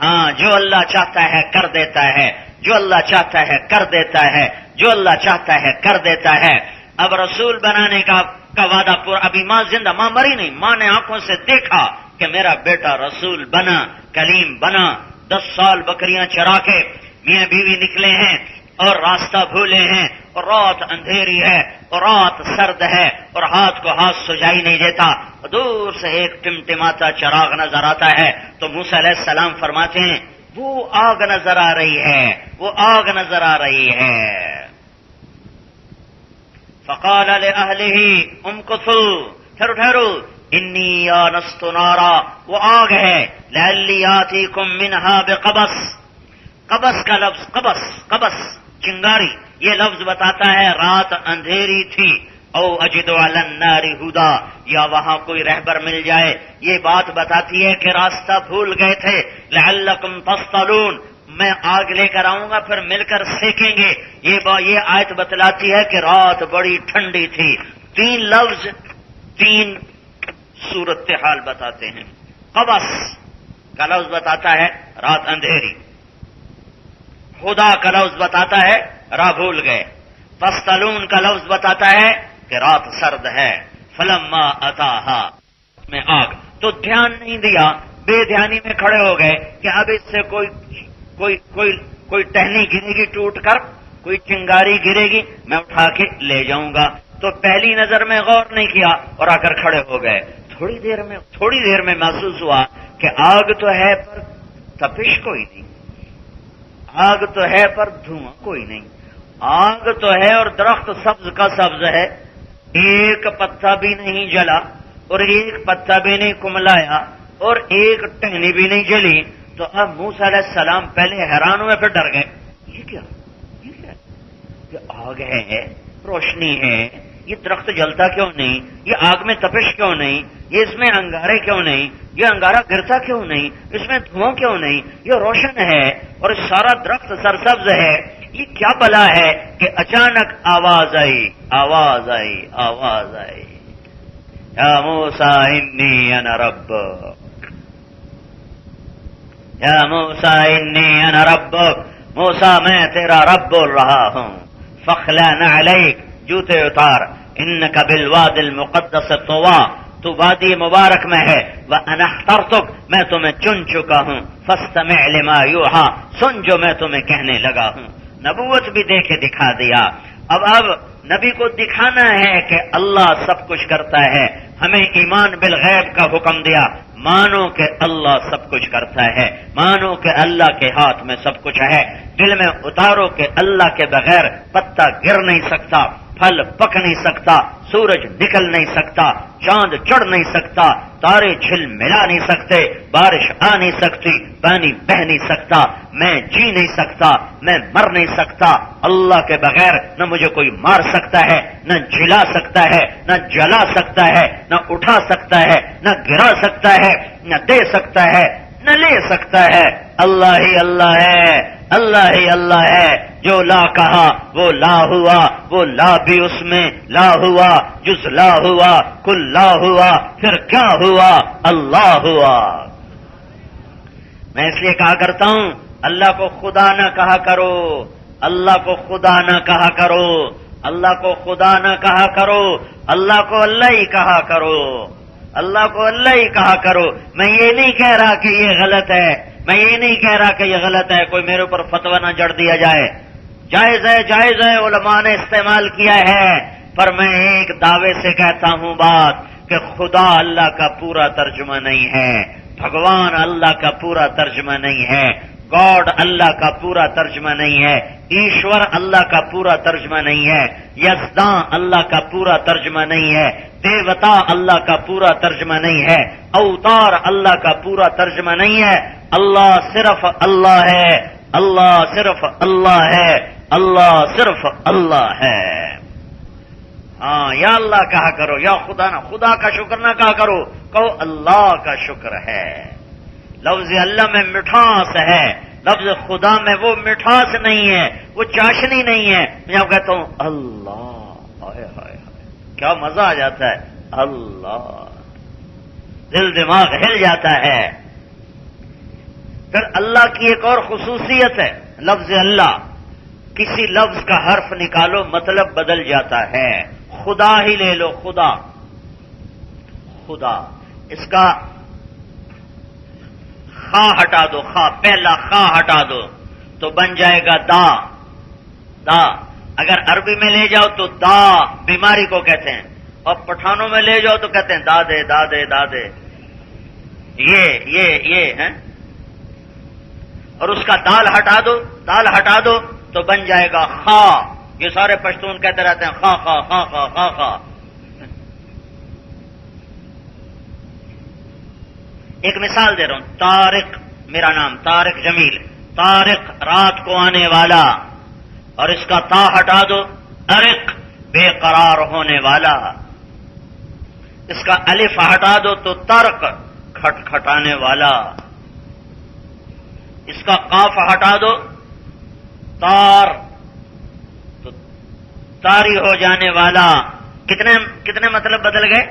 ہاں جو اللہ چاہتا ہے کر دیتا ہے، جو اللہ چاہتا ہے کر دیتا ہے، جو اللہ چاہتا ہے کر دیتا ہے۔ اب رسول بنانے کا وعدہ پورا، ابھی ماں زندہ، ماں مری نہیں، ماں نے آنکھوں سے دیکھا کہ میرا بیٹا رسول بنا، کلیم بنا۔ 10 سال بکریاں چرا کے میاں بیوی نکلے ہیں اور راستہ بھولے ہیں، اور رات اندھیری ہے اور رات سرد ہے اور ہاتھ کو ہاتھ سجائی نہیں دیتا، اور دور سے ایک ٹمٹماتا چراغ نظر آتا ہے تو موسیٰ علیہ السلام فرماتے ہیں وہ آگ نظر آ رہی ہے، وہ آگ نظر آ رہی ہے۔ فقال لأهله امكثوا، ٹھہرو انی آنست نارا، وہ آگ ہے، لعلی آتیکم منہا بقبس، قبس کا لفظ قبس چنگاری، یہ لفظ بتاتا ہے رات اندھیری تھی، او اجد علی النار ہدا، یا وہاں کوئی رہبر مل جائے، یہ بات بتاتی ہے کہ راستہ بھول گئے تھے، لعلکم تصطلون، میں آگ لے کر آؤں گا پھر مل کر سیکیں گے۔ یہ آیت بتلاتی ہے کہ رات بڑی ٹھنڈی تھی۔ 3 لفظ 3 صورتحال بتاتے ہیں۔ قبس کا لفظ بتاتا ہے رات اندھیری، خدا کا لفظ بتاتا ہے راہ بھول گئے، تستلون کا لفظ بتاتا ہے کہ رات سرد ہے، فلما اتاہا میں آگ، تو دھیان نہیں دیا، بے دھیانی میں کھڑے ہو گئے کہ اب اس سے کوئی ٹہنی گرے گی ٹوٹ کر کوئی چنگاری گرے گی میں اٹھا کے لے جاؤں گا. تو پہلی نظر میں غور نہیں کیا اور آ کر کھڑے ہو گئے. تھوڑی دیر میں محسوس ہوا کہ آگ تو ہے پر تپش کوئی نہیں، آگ تو ہے پر دھواں کوئی نہیں. آگ تو ہے اور درخت سبز کا سبز ہے، ایک پتا بھی نہیں جلا اور ایک پتا بھی نہیں کملایا اور ایک ٹہنی بھی نہیں جلی. تو اب موسیٰ علیہ السلام پہلے حیران ہوئے پھر ڈر گئے. یہ کیا یہ آگ ہے، روشنی ہے، یہ درخت جلتا کیوں نہیں، یہ آگ میں تپش کیوں نہیں، یہ اس میں انگارے کیوں نہیں، یہ انگارہ گرتا کیوں نہیں، اس میں دھواں کیوں نہیں، یہ روشن ہے اور سارا درخت سرسبز ہے، یہ کیا بلا ہے کہ اچانک آواز آئی. یا موسیٰ انی انا ربک، یا موسیٰ انی انا ربک، موسیٰ میں تیرا رب بول رہا ہوں. فاخلع نعلیک، جوتے اتار، انک بالوادی المقدس طویٰ، تو وادی مبارک میں ہے. وانا اخترتک، میں تمہیں چن چکا ہوں. فاستمع لما یوحیٰ، سن جو میں تمہیں کہنے لگا ہوں. نبوت بھی دے کے دکھا دیا. اب نبی کو دکھانا ہے کہ اللہ سب کچھ کرتا ہے. ہمیں ایمان بالغیب کا حکم دیا، مانو کہ اللہ سب کچھ کرتا ہے، مانو کہ اللہ کے ہاتھ میں سب کچھ ہے. دل میں اتارو کہ اللہ کے بغیر پتا گر نہیں سکتا، پھل پک نہیں سکتا، سورج نکل نہیں سکتا، چاند چڑھ نہیں سکتا، تارے جھل ملا نہیں سکتے، بارش آ نہیں سکتی، پانی بہ نہیں سکتا، میں جی نہیں سکتا، میں مر نہیں سکتا. اللہ کے بغیر نہ مجھے کوئی مار سکتا ہے، نہ جلا سکتا ہے، نہ جلا سکتا ہے، نہ اٹھا سکتا ہے، نہ گرا سکتا ہے، نہ دے سکتا ہے، نہ لے سکتا ہے. اللہ ہی اللہ ہے، اللہ ہی اللہ ہے. جو لا کہا وہ لا ہوا، وہ لا بھی اس میں لا ہوا، جز لا ہوا، کل لا ہوا، پھر کیا ہوا؟ اللہ ہوا. میں اس لیے کہا کرتا ہوں اللہ کو خدا نہ کہا کرو، اللہ کو خدا نہ کہا کرو، اللہ کو خدا نہ کہا کرو، اللہ کو اللہ ہی کہا کرو، اللہ کو اللہ ہی کہا کرو. میں یہ نہیں کہہ رہا کہ یہ غلط ہے، میں یہ نہیں کہہ رہا کہ یہ غلط ہے، کوئی میرے اوپر فتویٰ نہ جڑ دیا جائے. جائز ہے، علماء نے استعمال کیا ہے. پر میں ایک دعوے سے کہتا ہوں بات کہ خدا اللہ کا پورا ترجمہ نہیں ہے، بھگوان اللہ کا پورا ترجمہ نہیں ہے، گاڈ اللہ کا پورا ترجمہ نہیں ہے، ایشور اللہ کا پورا ترجمہ نہیں ہے، یزداں اللہ کا پورا ترجمہ نہیں ہے، دیوتا اللہ کا پورا ترجمہ نہیں ہے، اوتار اللہ کا پورا ترجمہ نہیں ہے. اللہ صرف اللہ ہے، اللہ صرف اللہ ہے، اللہ صرف اللہ ہے. ہاں، یا اللہ کہا کرو، یا خدا نہ، خدا کا شکر نہ کہا کرو، کہو اللہ کا شکر ہے. لفظ اللہ میں مٹھاس ہے، لفظ خدا میں وہ مٹھاس نہیں ہے، وہ چاشنی نہیں ہے. میں جب کہتا ہوں اللہ، ہائے ہائے کیا مزہ آ جاتا ہے، اللہ، دل دماغ ہل جاتا ہے. پھر اللہ کی ایک اور خصوصیت ہے، لفظ اللہ، کسی لفظ کا حرف نکالو مطلب بدل جاتا ہے. خدا ہی لے لو، خدا، خدا، اس کا خا ہٹا دو، خا، پہلا خا ہٹا دو تو بن جائے گا دا. دا اگر عربی میں لے جاؤ تو دا بیماری کو کہتے ہیں، اور پٹھانوں میں لے جاؤ تو کہتے ہیں دادے دادے دادے. یہ ہیں. اور اس کا دال ہٹا دو، دال ہٹا دو تو بن جائے گا خا. یہ سارے پشتون کہتے رہتے ہیں خا خا خا خا خا خا. ایک مثال دے رہا ہوں، طارق میرا نام، طارق جمیل، طارق رات کو آنے والا، اور اس کا تا ہٹا دو، ارق بے قرار ہونے والا. اس کا الف ہٹا دو تو ترق کھٹ کھٹانے والا. اس کا قاف ہٹا دو، تار تو تاری ہو جانے والا. کتنے مطلب بدل گئے،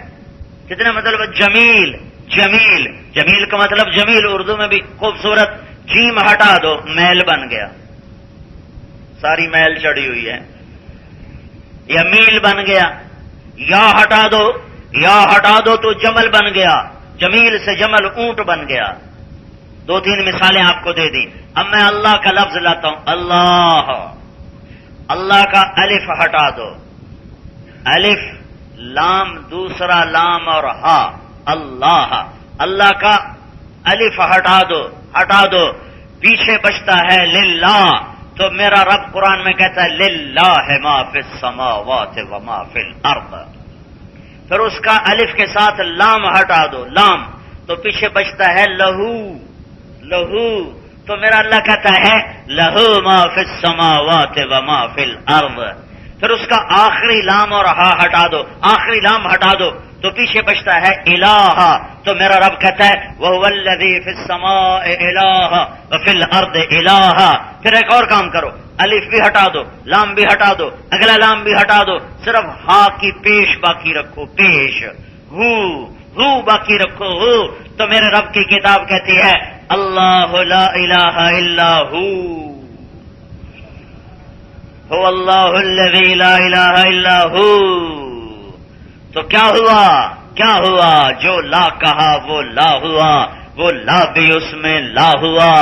کتنے مطلب؟ جمیل، جمیل، جمیل کا مطلب جمیل اردو میں بھی خوبصورت. جیم ہٹا دو، میل بن گیا، ساری میل چڑھی ہوئی ہے، یا میل بن گیا. یا ہٹا دو، یا ہٹا دو تو جمل بن گیا، جمیل سے جمل اونٹ بن گیا. دو تین مثالیں آپ کو دے دی. اب میں اللہ کا لفظ لاتا ہوں، اللہ. اللہ کا الف ہٹا دو، الف لام دوسرا لام اور ہا، اللہ، اللہ کا الف ہٹا دو، پیچھے بچتا ہے للہ، تو میرا رب قرآن میں کہتا ہے للہ ما فی السماوات وما فی الارض، پھر اس کا الف کے ساتھ لام ہٹا دو، لام، تو پیچھے بچتا ہے لہو، تو میرا اللہ کہتا ہے لہو ما فی السماوات وما فی الارض، پھر اس کا آخری لام اور ہا ہٹا دو، آخری لام ہٹا دو، تو پیچھے بچتا ہے الہ، تو میرا رب کہتا ہے وَهُوَ الَّذِي فِي السَّمَاءِ إِلَٰهٌ وَفِي الْأَرْضِ إِلَٰهٌ، پھر ایک اور کام کرو، الف بھی ہٹا دو، لام بھی ہٹا دو، اگلا لام بھی ہٹا دو، صرف ہا کی پیش باقی رکھو، پیش، ہو باقی رکھو، ہو، تو میرے رب کی کتاب کہتی ہے اللہ لا الہ الا هو اللہ الذی لا الہ الا ہو، تو کیا ہوا، جو لا کہا وہ لا ہوا، وہ لا بھی اس میں لا ہوا،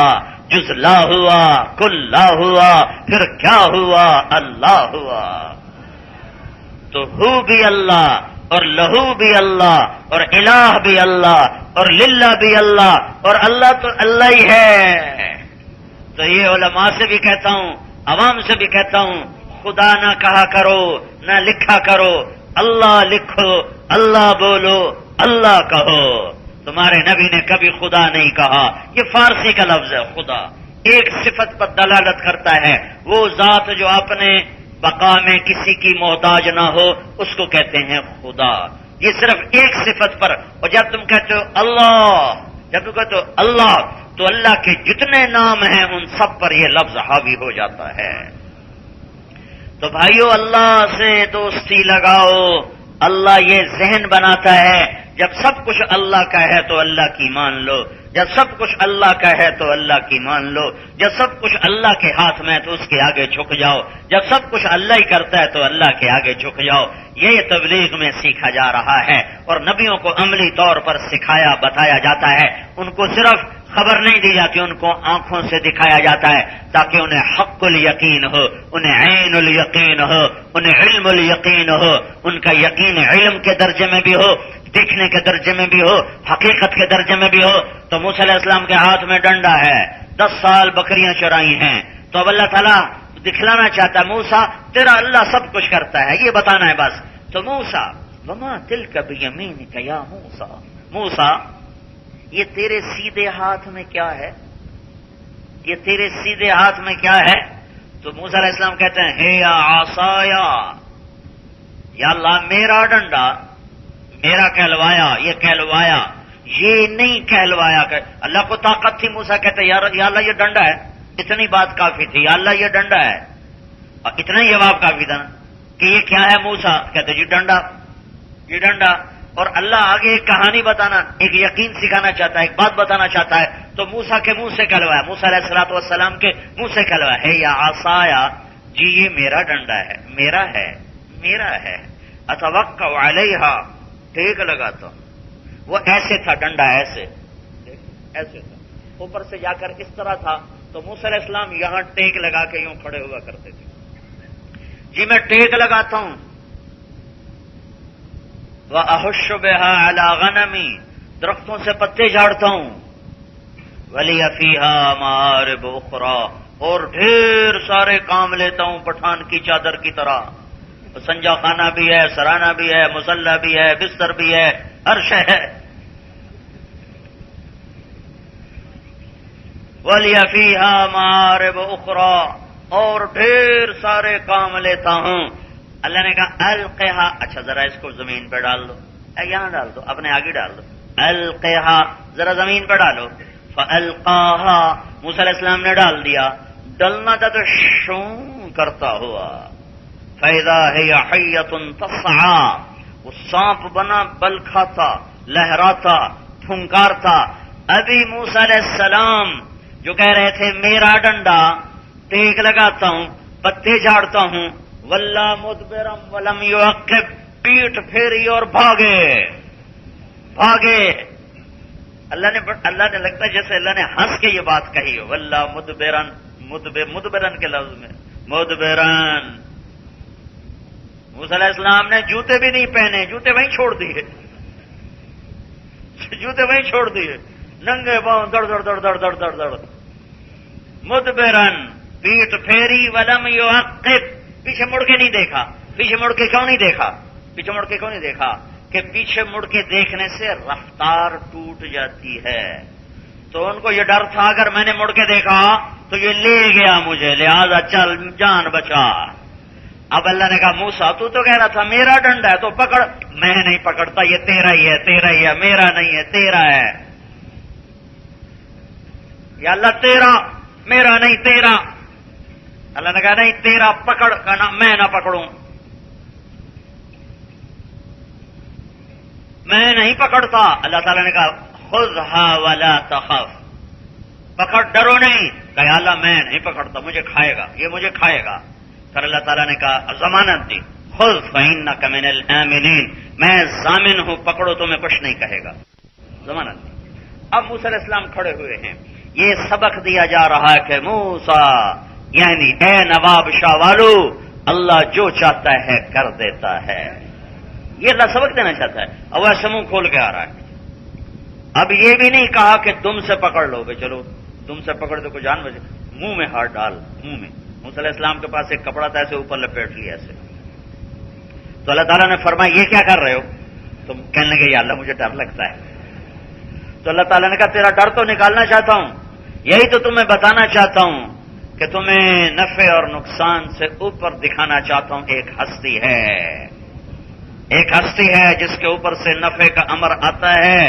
جز لا ہوا، کل لا ہوا، پھر کیا ہوا، اللہ ہوا، تو ہو بھی اللہ اور لہو بھی اللہ اور الہ بھی اللہ اور للہ بھی اللہ، اور اللہ تو اللہ ہی ہے۔ تو یہ علماء سے بھی کہتا ہوں، عوام سے بھی کہتا ہوں، خدا نہ کہا کرو، نہ لکھا کرو، اللہ لکھو، اللہ بولو، اللہ کہو۔ تمہارے نبی نے کبھی خدا نہیں کہا، یہ فارسی کا لفظ ہے خدا، ایک صفت پر دلالت کرتا ہے، وہ ذات جو اپنے بقا میں کسی کی محتاج نہ ہو اس کو کہتے ہیں خدا، یہ صرف ایک صفت پر۔ اور جب تم کہتے ہو اللہ، تو اللہ کے جتنے نام ہیں ان سب پر یہ لفظ حاوی ہو جاتا ہے۔ تو بھائیو، اللہ سے دوستی لگاؤ، اللہ یہ ذہن بناتا ہے جب سب کچھ اللہ کا ہے تو اللہ کی مان لو، جب سب کچھ اللہ کا ہے تو اللہ کی مان لو، جب سب کچھ اللہ کے ہاتھ میں ہے تو اس کے آگے جھک جاؤ، جب سب کچھ اللہ ہی کرتا ہے تو اللہ کے آگے جھک جاؤ۔ یہ تبلیغ میں سیکھا جا رہا ہے، اور نبیوں کو عملی طور پر سکھایا بتایا جاتا ہے، ان کو صرف خبر نہیں دی جاتی، ان کو آنکھوں سے دکھایا جاتا ہے تاکہ انہیں حق الیقین ہو، انہیں عین الیقین ہو، انہیں علم الیقین ہو، ان کا یقین علم کے درجے میں بھی ہو، دیکھنے کے درجے میں بھی ہو، حقیقت کے درجے میں بھی ہو۔ تو موسیٰ علیہ السلام کے ہاتھ میں ڈنڈا ہے، 10 سال بکریاں چرائی ہیں، تو اب اللہ تعالیٰ دکھلانا چاہتا ہے موسیٰ تیرا اللہ سب کچھ کرتا ہے، یہ بتانا ہے بس۔ تو موسیٰ وما تلک بیمینک یا موسیٰ، موسیٰ یہ تیرے سیدھے ہاتھ میں کیا ہے، یہ تیرے سیدھے ہاتھ میں کیا ہے؟ تو موسیٰ علیہ السلام کہتے ہیں ہے یا عصایا، یا اللہ میرا ڈنڈا، میرا کہلوایا، یہ کہلوایا، یہ نہیں کہلوایا کہ اللہ کو طاقت تھی، موسیٰ کہتے یا اللہ یہ ڈنڈا ہے، اتنی بات کافی تھی، یا اللہ یہ ڈنڈا ہے، اور اتنا ہی جواب کافی تھا کہ یہ کیا ہے موسیٰ، کہتے جی ڈنڈا، یہ ڈنڈا۔ اور اللہ آگے ایک کہانی بتانا، ایک یقین سکھانا چاہتا ہے، ایک بات بتانا چاہتا ہے، تو موسیٰ کے منہ سے کہلوایا، موسیٰ علیہ السلام کے منہ سے کہلوایا ہے یا عصایا، جی یہ میرا ڈنڈا ہے، میرا ہے، اتوکا علیہا، ٹیک لگاتا ہوں۔ وہ ایسے تھا ڈنڈا، ایسے تھا، اوپر سے جا کر اس طرح تھا، تو موسیٰ علیہ السلام یہاں ٹیک لگا کے یوں کھڑے ہوا کرتے تھے، جی میں ٹیک لگاتا ہوں۔ وَأَحُشُّ بِهَا عَلَىٰ غَنَمِي، درختوں سے پتے جھاڑتا ہوں، وَلِيَ فِيهَا مَآرِبُ أُخْرَىٰ، اور ڈھیر سارے کام لیتا ہوں پٹھان کی چادر کی طرح، سنجا خانہ بھی ہے، سرانہ بھی ہے، مصلی بھی ہے، بستر بھی ہے، عرش ہے۔ وَلِيَ فِيهَا مَآرِبُ أُخْرَىٰ، اور ڈھیر سارے کام لیتا ہوں۔ اللہ نے کہا القیہا، اچھا ذرا اس کو زمین پہ ڈال دو، یہاں ڈال دو، اپنے آگے ڈال دو، القیہا ذرا زمین پہ ڈالو، فالقاہا، موسیٰ علیہ السلام نے ڈال دیا، ڈلنا تھا تو شوں کرتا ہوا، فَإِذَا هِيَ حَيَّةٌ تَسْعَىٰ، وہ سانپ بنا، بل کھاتا، لہراتا، پھنکارتا۔ ابھی موسیٰ علیہ السلام جو کہہ رہے تھے میرا ڈنڈا، ٹیک لگاتا ہوں، پتے جھاڑتا ہوں، واللہ مدبرم ولم یعقب، پیٹ پھیری اور بھاگے۔ اللہ نے لگتا ہے جیسے اللہ نے ہنس کے یہ بات کہی ہو، واللہ مدبرن کے لفظ میں مدبرن، موسیٰ علیہ السلام نے جوتے بھی نہیں پہنے، جوتے وہیں چھوڑ دیے، جوتے وہیں چھوڑ دیے، ننگے پاؤں دڑ دڑ دڑ دڑ دڑ دڑ دڑ، مدبرن، پیٹ پھیری، ولم یعقب، پیچھے مڑ کے نہیں دیکھا۔ پیچھے مڑ کے کیوں نہیں دیکھا؟ پیچھے مڑ کے کیوں نہیں دیکھا؟ کہ پیچھے مڑ کے دیکھنے سے رفتار ٹوٹ جاتی ہے، تو ان کو یہ ڈر تھا اگر میں نے مڑ کے دیکھا تو یہ لے گیا مجھے، لہذا چل جان بچا۔ اب اللہ نے کہا موسیٰ تو کہہ رہا تھا میرا ڈنڈا ہے تو پکڑ، میں نہیں پکڑتا، یہ تیرا ہی ہے، تیرا ہی ہے، میرا نہیں ہے، تیرا ہے۔ یا اللہ تیرا، میرا نہیں تیرا۔ اللہ نے کہا نہیں تیرا پکڑ، کہنا میں نہ پکڑوں، میں نہیں پکڑتا۔ اللہ تعالیٰ نے کہا خذھا ولا تخف، پکڑ ڈرو نہیں۔ کہا اللہ میں نہیں پکڑتا، مجھے کھائے گا، یہ مجھے کھائے گا۔ پھر اللہ تعالیٰ نے کہا ضمانت دی، خذ فإنک من الآمنین، میں ضامن ہوں، پکڑو تمہیں کچھ نہیں کہے گا، ضمانت دی۔ اب موسیٰ علیہ السلام کھڑے ہوئے ہیں، یہ سبق دیا جا رہا ہے کہ موسیٰ یعنی اے نواب شاہ والو، اللہ جو چاہتا ہے کر دیتا ہے، یہ اللہ سبق دینا چاہتا ہے۔ اب ایسے منہ کھول کے آ رہا ہے۔ اب یہ بھی نہیں کہا کہ تم سے پکڑ لو گے، چلو تم سے پکڑ دو کوئی جان بچے، منہ میں ہاتھ ڈال، منہ میں۔ موسیٰ علیہ السلام کے پاس ایک کپڑا تھا، ایسے اوپر لپیٹ لیا ایسے، تو اللہ تعالیٰ نے فرمایا یہ کیا کر رہے ہو؟ تم کہنے لگے یا اللہ مجھے ڈر لگتا ہے۔ تو اللہ تعالیٰ نے کہا تیرا ڈر تو نکالنا چاہتا ہوں، یہی تو تمہیں بتانا چاہتا ہوں کہ تمہیں نفع اور نقصان سے اوپر دکھانا چاہتا ہوں۔ ایک ہستی ہے، ایک ہستی ہے جس کے اوپر سے نفع کا امر آتا ہے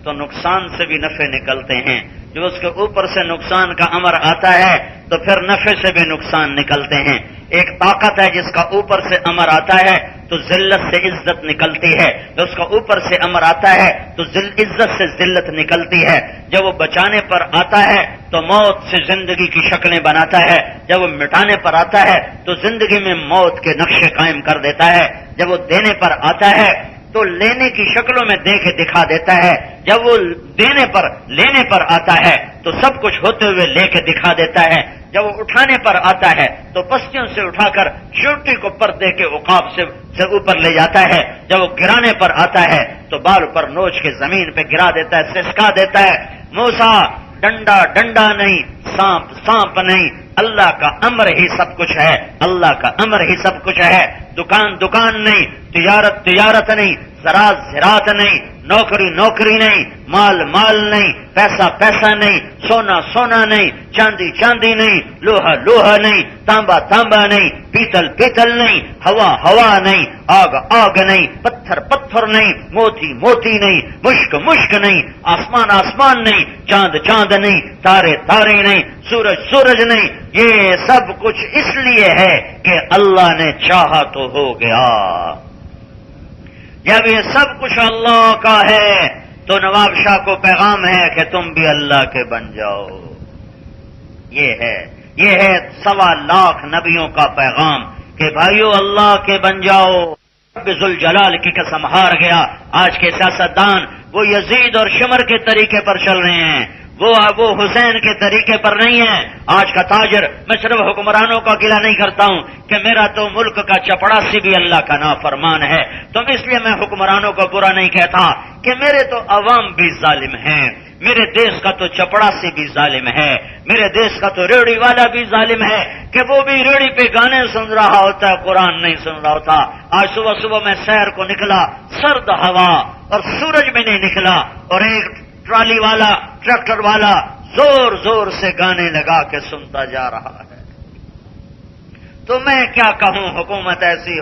تو نقصان سے بھی نفع نکلتے ہیں، جو اس کے اوپر سے نقصان کا امر آتا ہے تو پھر نفع سے بھی نقصان نکلتے ہیں۔ ایک طاقت ہے جس کا اوپر سے امر آتا ہے تو ذلت سے عزت نکلتی ہے، جب اس کا اوپر سے امر آتا ہے تو عزت سے ذلت نکلتی ہے، جب وہ بچانے پر آتا ہے تو موت سے زندگی کی شکلیں بناتا ہے، جب وہ مٹانے پر آتا ہے تو زندگی میں موت کے نقشے قائم کر دیتا ہے، جب وہ دینے پر آتا ہے تو لینے کی شکلوں میں دے کے دکھا دیتا ہے، جب وہ لینے پر آتا ہے تو سب کچھ ہوتے ہوئے لے کے دکھا دیتا ہے، جب وہ اٹھانے پر آتا ہے تو پستیوں سے اٹھا کر چوٹی کو پردے کے عقاب سے اوپر لے جاتا ہے، جب وہ گرانے پر آتا ہے تو بال پر نوچ کے زمین پہ گرا دیتا ہے، سسکا دیتا ہے۔ موسیٰ ڈنڈا ڈنڈا نہیں، سانپ سانپ نہیں، اللہ کا امر ہی سب کچھ ہے، اللہ کا امر ہی سب کچھ ہے۔ دکان دکان نہیں، تجارت تجارت نہیں، زراعت زراعت نہیں، نوکری نوکری نہیں، مال مال نہیں، پیسہ پیسہ نہیں، سونا سونا نہیں، چاندی چاندی نہیں، لوہا لوہا نہیں، تانبا تانبا نہیں، پیتل پیتل نہیں، ہوا ہوا نہیں، آگ آگ نہیں، پتھر پتھر نہیں، موتی موتی نہیں، مشک مشک نہیں، آسمان آسمان نہیں، چاند چاند نہیں، تارے تارے نہیں، سورج سورج نہیں۔ یہ سب کچھ اس لیے ہے کہ اللہ نے چاہا تو ہو گیا۔ جب یہ سب کچھ اللہ کا ہے تو نواب شاہ کو پیغام ہے کہ تم بھی اللہ کے بن جاؤ۔ یہ ہے 1.25 لاکھ نبیوں کا پیغام کہ بھائیو اللہ کے بن جاؤ۔ رب ذوالجلال کی قسم ہار گیا۔ آج کے سیاستدان وہ یزید اور شمر کے طریقے پر چل رہے ہیں، وہ حسین کے طریقے پر نہیں ہے۔ آج کا تاجر، میں صرف حکمرانوں کا گلہ نہیں کرتا ہوں کہ میرا تو ملک کا چپڑاسی بھی اللہ کا نافرمان ہے، تو اس لیے میں حکمرانوں کو برا نہیں کہتا کہ میرے تو عوام بھی ظالم ہیں، میرے دیش کا تو چپڑاسی بھی ظالم ہے، میرے دیش کا تو ریڑھی والا بھی ظالم ہے کہ وہ بھی ریڑھی پہ گانے سن رہا ہوتا ہے، قرآن نہیں سن رہا ہوتا۔ آج صبح صبح میں سیر کو نکلا، سرد ہوا اور سورج میں نہیں نکلا، اور ایک ٹرالی والا ٹریکٹر والا زور زور سے گانے لگا کے سنتا جا رہا ہے۔ تو میں کیا کہوں، حکومت ایسی،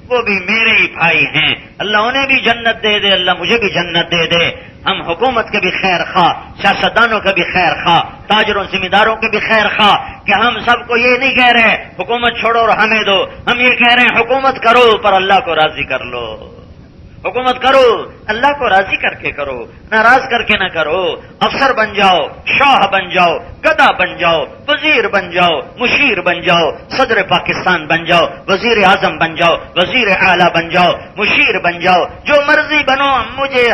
وہ بھی میرے ہی بھائی ہیں، اللہ انہیں بھی جنت دے دے، اللہ مجھے بھی جنت دے دے۔ ہم حکومت کے بھی خیر خواہ، سیاستدانوں کے بھی خیر خواہ، تاجروں ذمہ داروں کے بھی خیر خواہ، کہ ہم سب کو یہ نہیں کہہ رہے حکومت چھوڑو اور ہمیں دو، ہم یہ کہہ رہے ہیں حکومت کرو پر اللہ کو راضی کر لو، حکومت کرو اللہ کو راضی کر کے کرو، ناراض کر کے نہ کرو۔ افسر بن جاؤ، شاہ بن جاؤ، گدا بن جاؤ، وزیر بن جاؤ، مشیر بن جاؤ، صدر پاکستان بن جاؤ، وزیر اعظم بن جاؤ، وزیر اعلیٰ بن جاؤ، مشیر بن جاؤ، جو مرضی بنو،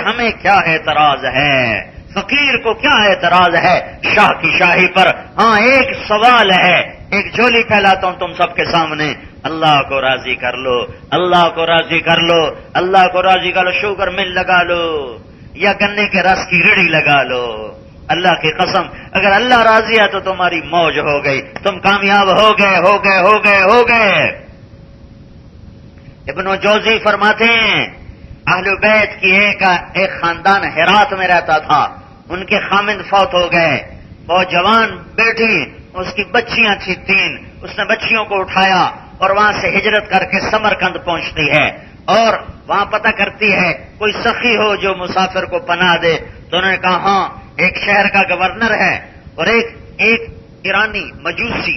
ہمیں کیا اعتراض ہے؟ فقیر کو کیا اعتراض ہے شاہ کی شاہی پر؟ ہاں ایک سوال ہے، ایک جھولی پھیلاتا ہوں تم سب کے سامنے، اللہ کو راضی کر لو، اللہ کو راضی کر لو، اللہ کو راضی کر لو، شوگر مل لگا لو یا گنے کے رس کی ریڑھی لگا لو۔ اللہ کی قسم اگر اللہ راضی ہے تو تمہاری موج ہو گئی، تم کامیاب ہو گئے ہو گئے ہو گئے ہو گئے۔ ابن جوزی فرماتے ہیں اہل بیت کی ایک خاندان ہرات میں رہتا تھا، ان کے خامند فوت ہو گئے، وہ جوان بیٹی، اس کی بچیاں تھیں 3، اس نے بچیوں کو اٹھایا اور وہاں سے ہجرت کر کے سمرقند پہنچتی ہے اور وہاں پتہ کرتی ہے کوئی سخی ہو جو مسافر کو پناہ دے، تو انہوں نے کہا ہاں ایک شہر کا گورنر ہے اور ایک ایرانی مجوسی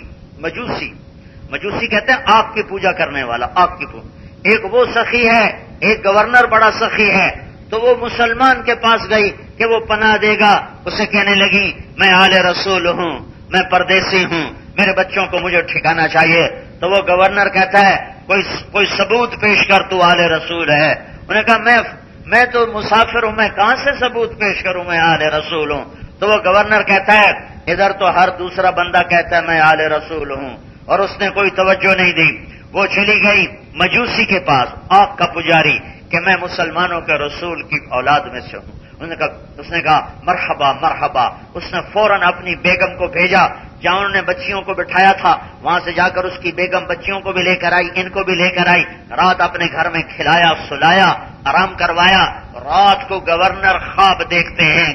کہتے ہیں آگ کی پوجا کرنے والا، آگ کی پوجا، ایک وہ سخی ہے، ایک گورنر بڑا سخی ہے، تو وہ مسلمان کے پاس گئی کہ وہ پناہ دے گا، اسے کہنے لگی میں آل رسول ہوں، میں پردیسی ہوں، میرے بچوں کو مجھے ٹھکانا چاہیے۔ تو وہ گورنر کہتا ہے کوئی ثبوت پیش کر، تو آل رسول ہے۔ انہوں نے کہا میں تو مسافر ہوں، میں کہاں سے ثبوت پیش کروں، میں آل رسول ہوں۔ تو وہ گورنر کہتا ہے ادھر تو ہر دوسرا بندہ کہتا ہے میں آل رسول ہوں، اور اس نے کوئی توجہ نہیں دی۔ وہ چلی گئی مجوسی کے پاس، آگ کا پجاری، کہ میں مسلمانوں کے رسول کی اولاد میں سے ہوں۔ اس نے کہا مرحبا مرحبا۔ اس نے فوراً اپنی بیگم کو بھیجا، جہاں انہوں نے بچیوں کو بٹھایا تھا وہاں سے جا کر اس کی بیگم بچیوں کو بھی لے کر آئی، ان کو بھی لے کر آئی، رات اپنے گھر میں کھلایا سلایا، آرام کروایا۔ رات کو گورنر خواب دیکھتے ہیں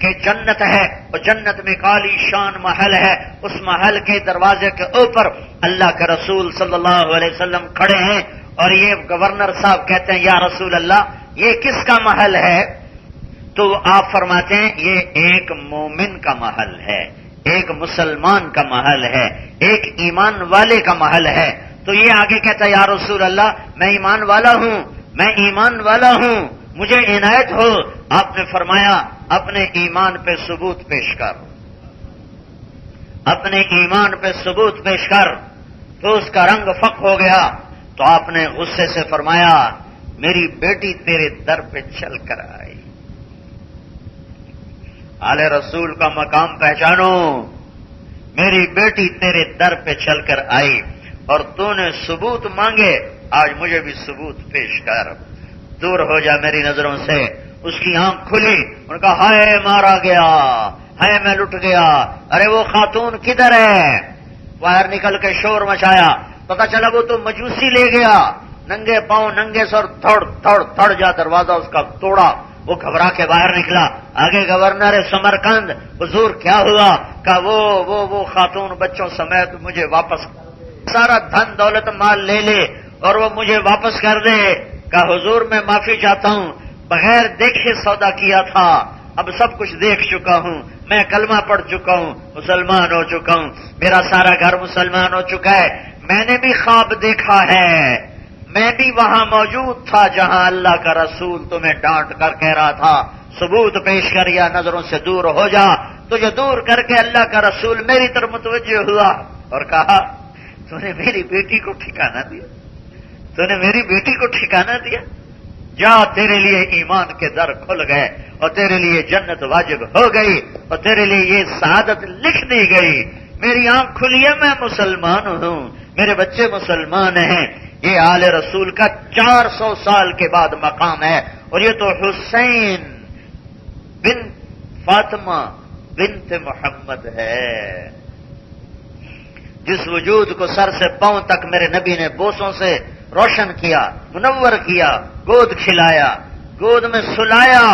کہ جنت ہے اور جنت میں کالی شان محل ہے، اس محل کے دروازے کے اوپر اللہ کے رسول صلی اللہ علیہ وسلم کھڑے ہیں، اور یہ گورنر صاحب کہتے ہیں یا رسول اللہ یہ کس کا محل ہے؟ تو آپ فرماتے ہیں یہ ایک مومن کا محل ہے، ایک مسلمان کا محل ہے، ایک ایمان والے کا محل ہے۔ تو یہ آگے کہتا ہے یا رسول اللہ میں ایمان والا ہوں، مجھے عنایت ہو۔ آپ نے فرمایا اپنے ایمان پہ ثبوت پیش کر، اپنے ایمان پہ ثبوت پیش کر۔ تو اس کا رنگ فق ہو گیا، تو آپ نے غصے سے فرمایا میری بیٹی تیرے در پہ چل کر آئی۔ آل رسول کا مقام پہچانو، میری بیٹی تیرے در پہ چل کر آئی اور تو نے ثبوت مانگے، آج مجھے بھی ثبوت پیش کر، دور ہو جا میری نظروں سے۔ اس کی آنکھ کھلی، ان کا ہائے مارا گیا، ہائے میں لٹ گیا، ارے وہ خاتون کدھر ہے؟ باہر نکل کے شور مچایا، پتا چلا وہ تو مجوسی لے گیا، ننگے پاؤں ننگے سر تھڑ جا دروازہ اس کا توڑا۔ وہ گھبرا کے باہر نکلا، آگے گورنر سمرقند، حضور کیا ہوا؟ کہا وہ خاتون بچوں سمیت مجھے واپس، سارا دھن دولت مال لے اور وہ مجھے واپس کر دے۔ کہا حضور میں معافی چاہتا ہوں، بغیر دیکھے سودا کیا تھا، اب سب کچھ دیکھ چکا ہوں، میں کلمہ پڑھ چکا ہوں، مسلمان ہو چکا ہوں، میرا سارا گھر مسلمان ہو چکا ہے۔ میں نے بھی خواب دیکھا ہے، میں بھی وہاں موجود تھا جہاں اللہ کا رسول تمہیں ڈانٹ کر کہہ رہا تھا ثبوت پیش کر یا نظروں سے دور ہو جا۔ تجھے دور کر کے اللہ کا رسول میری طرف متوجہ ہوا اور کہا تو نے میری بیٹی کو ٹھکانہ دیا، جا تیرے لیے ایمان کے در کھل گئے اور تیرے لیے جنت واجب ہو گئی اور تیرے لیے یہ سعادت لکھ دی گئی۔ میری آنکھ کھلی ہے، میں مسلمان ہوں، میرے بچے مسلمان ہیں۔ یہ آل رسول کا 400 سال کے بعد مقام ہے، اور یہ تو حسین بن فاطمہ بنت محمد ہے، جس وجود کو سر سے پاؤں تک میرے نبی نے بوسوں سے روشن کیا، منور کیا، گود کھلایا، گود میں سلایا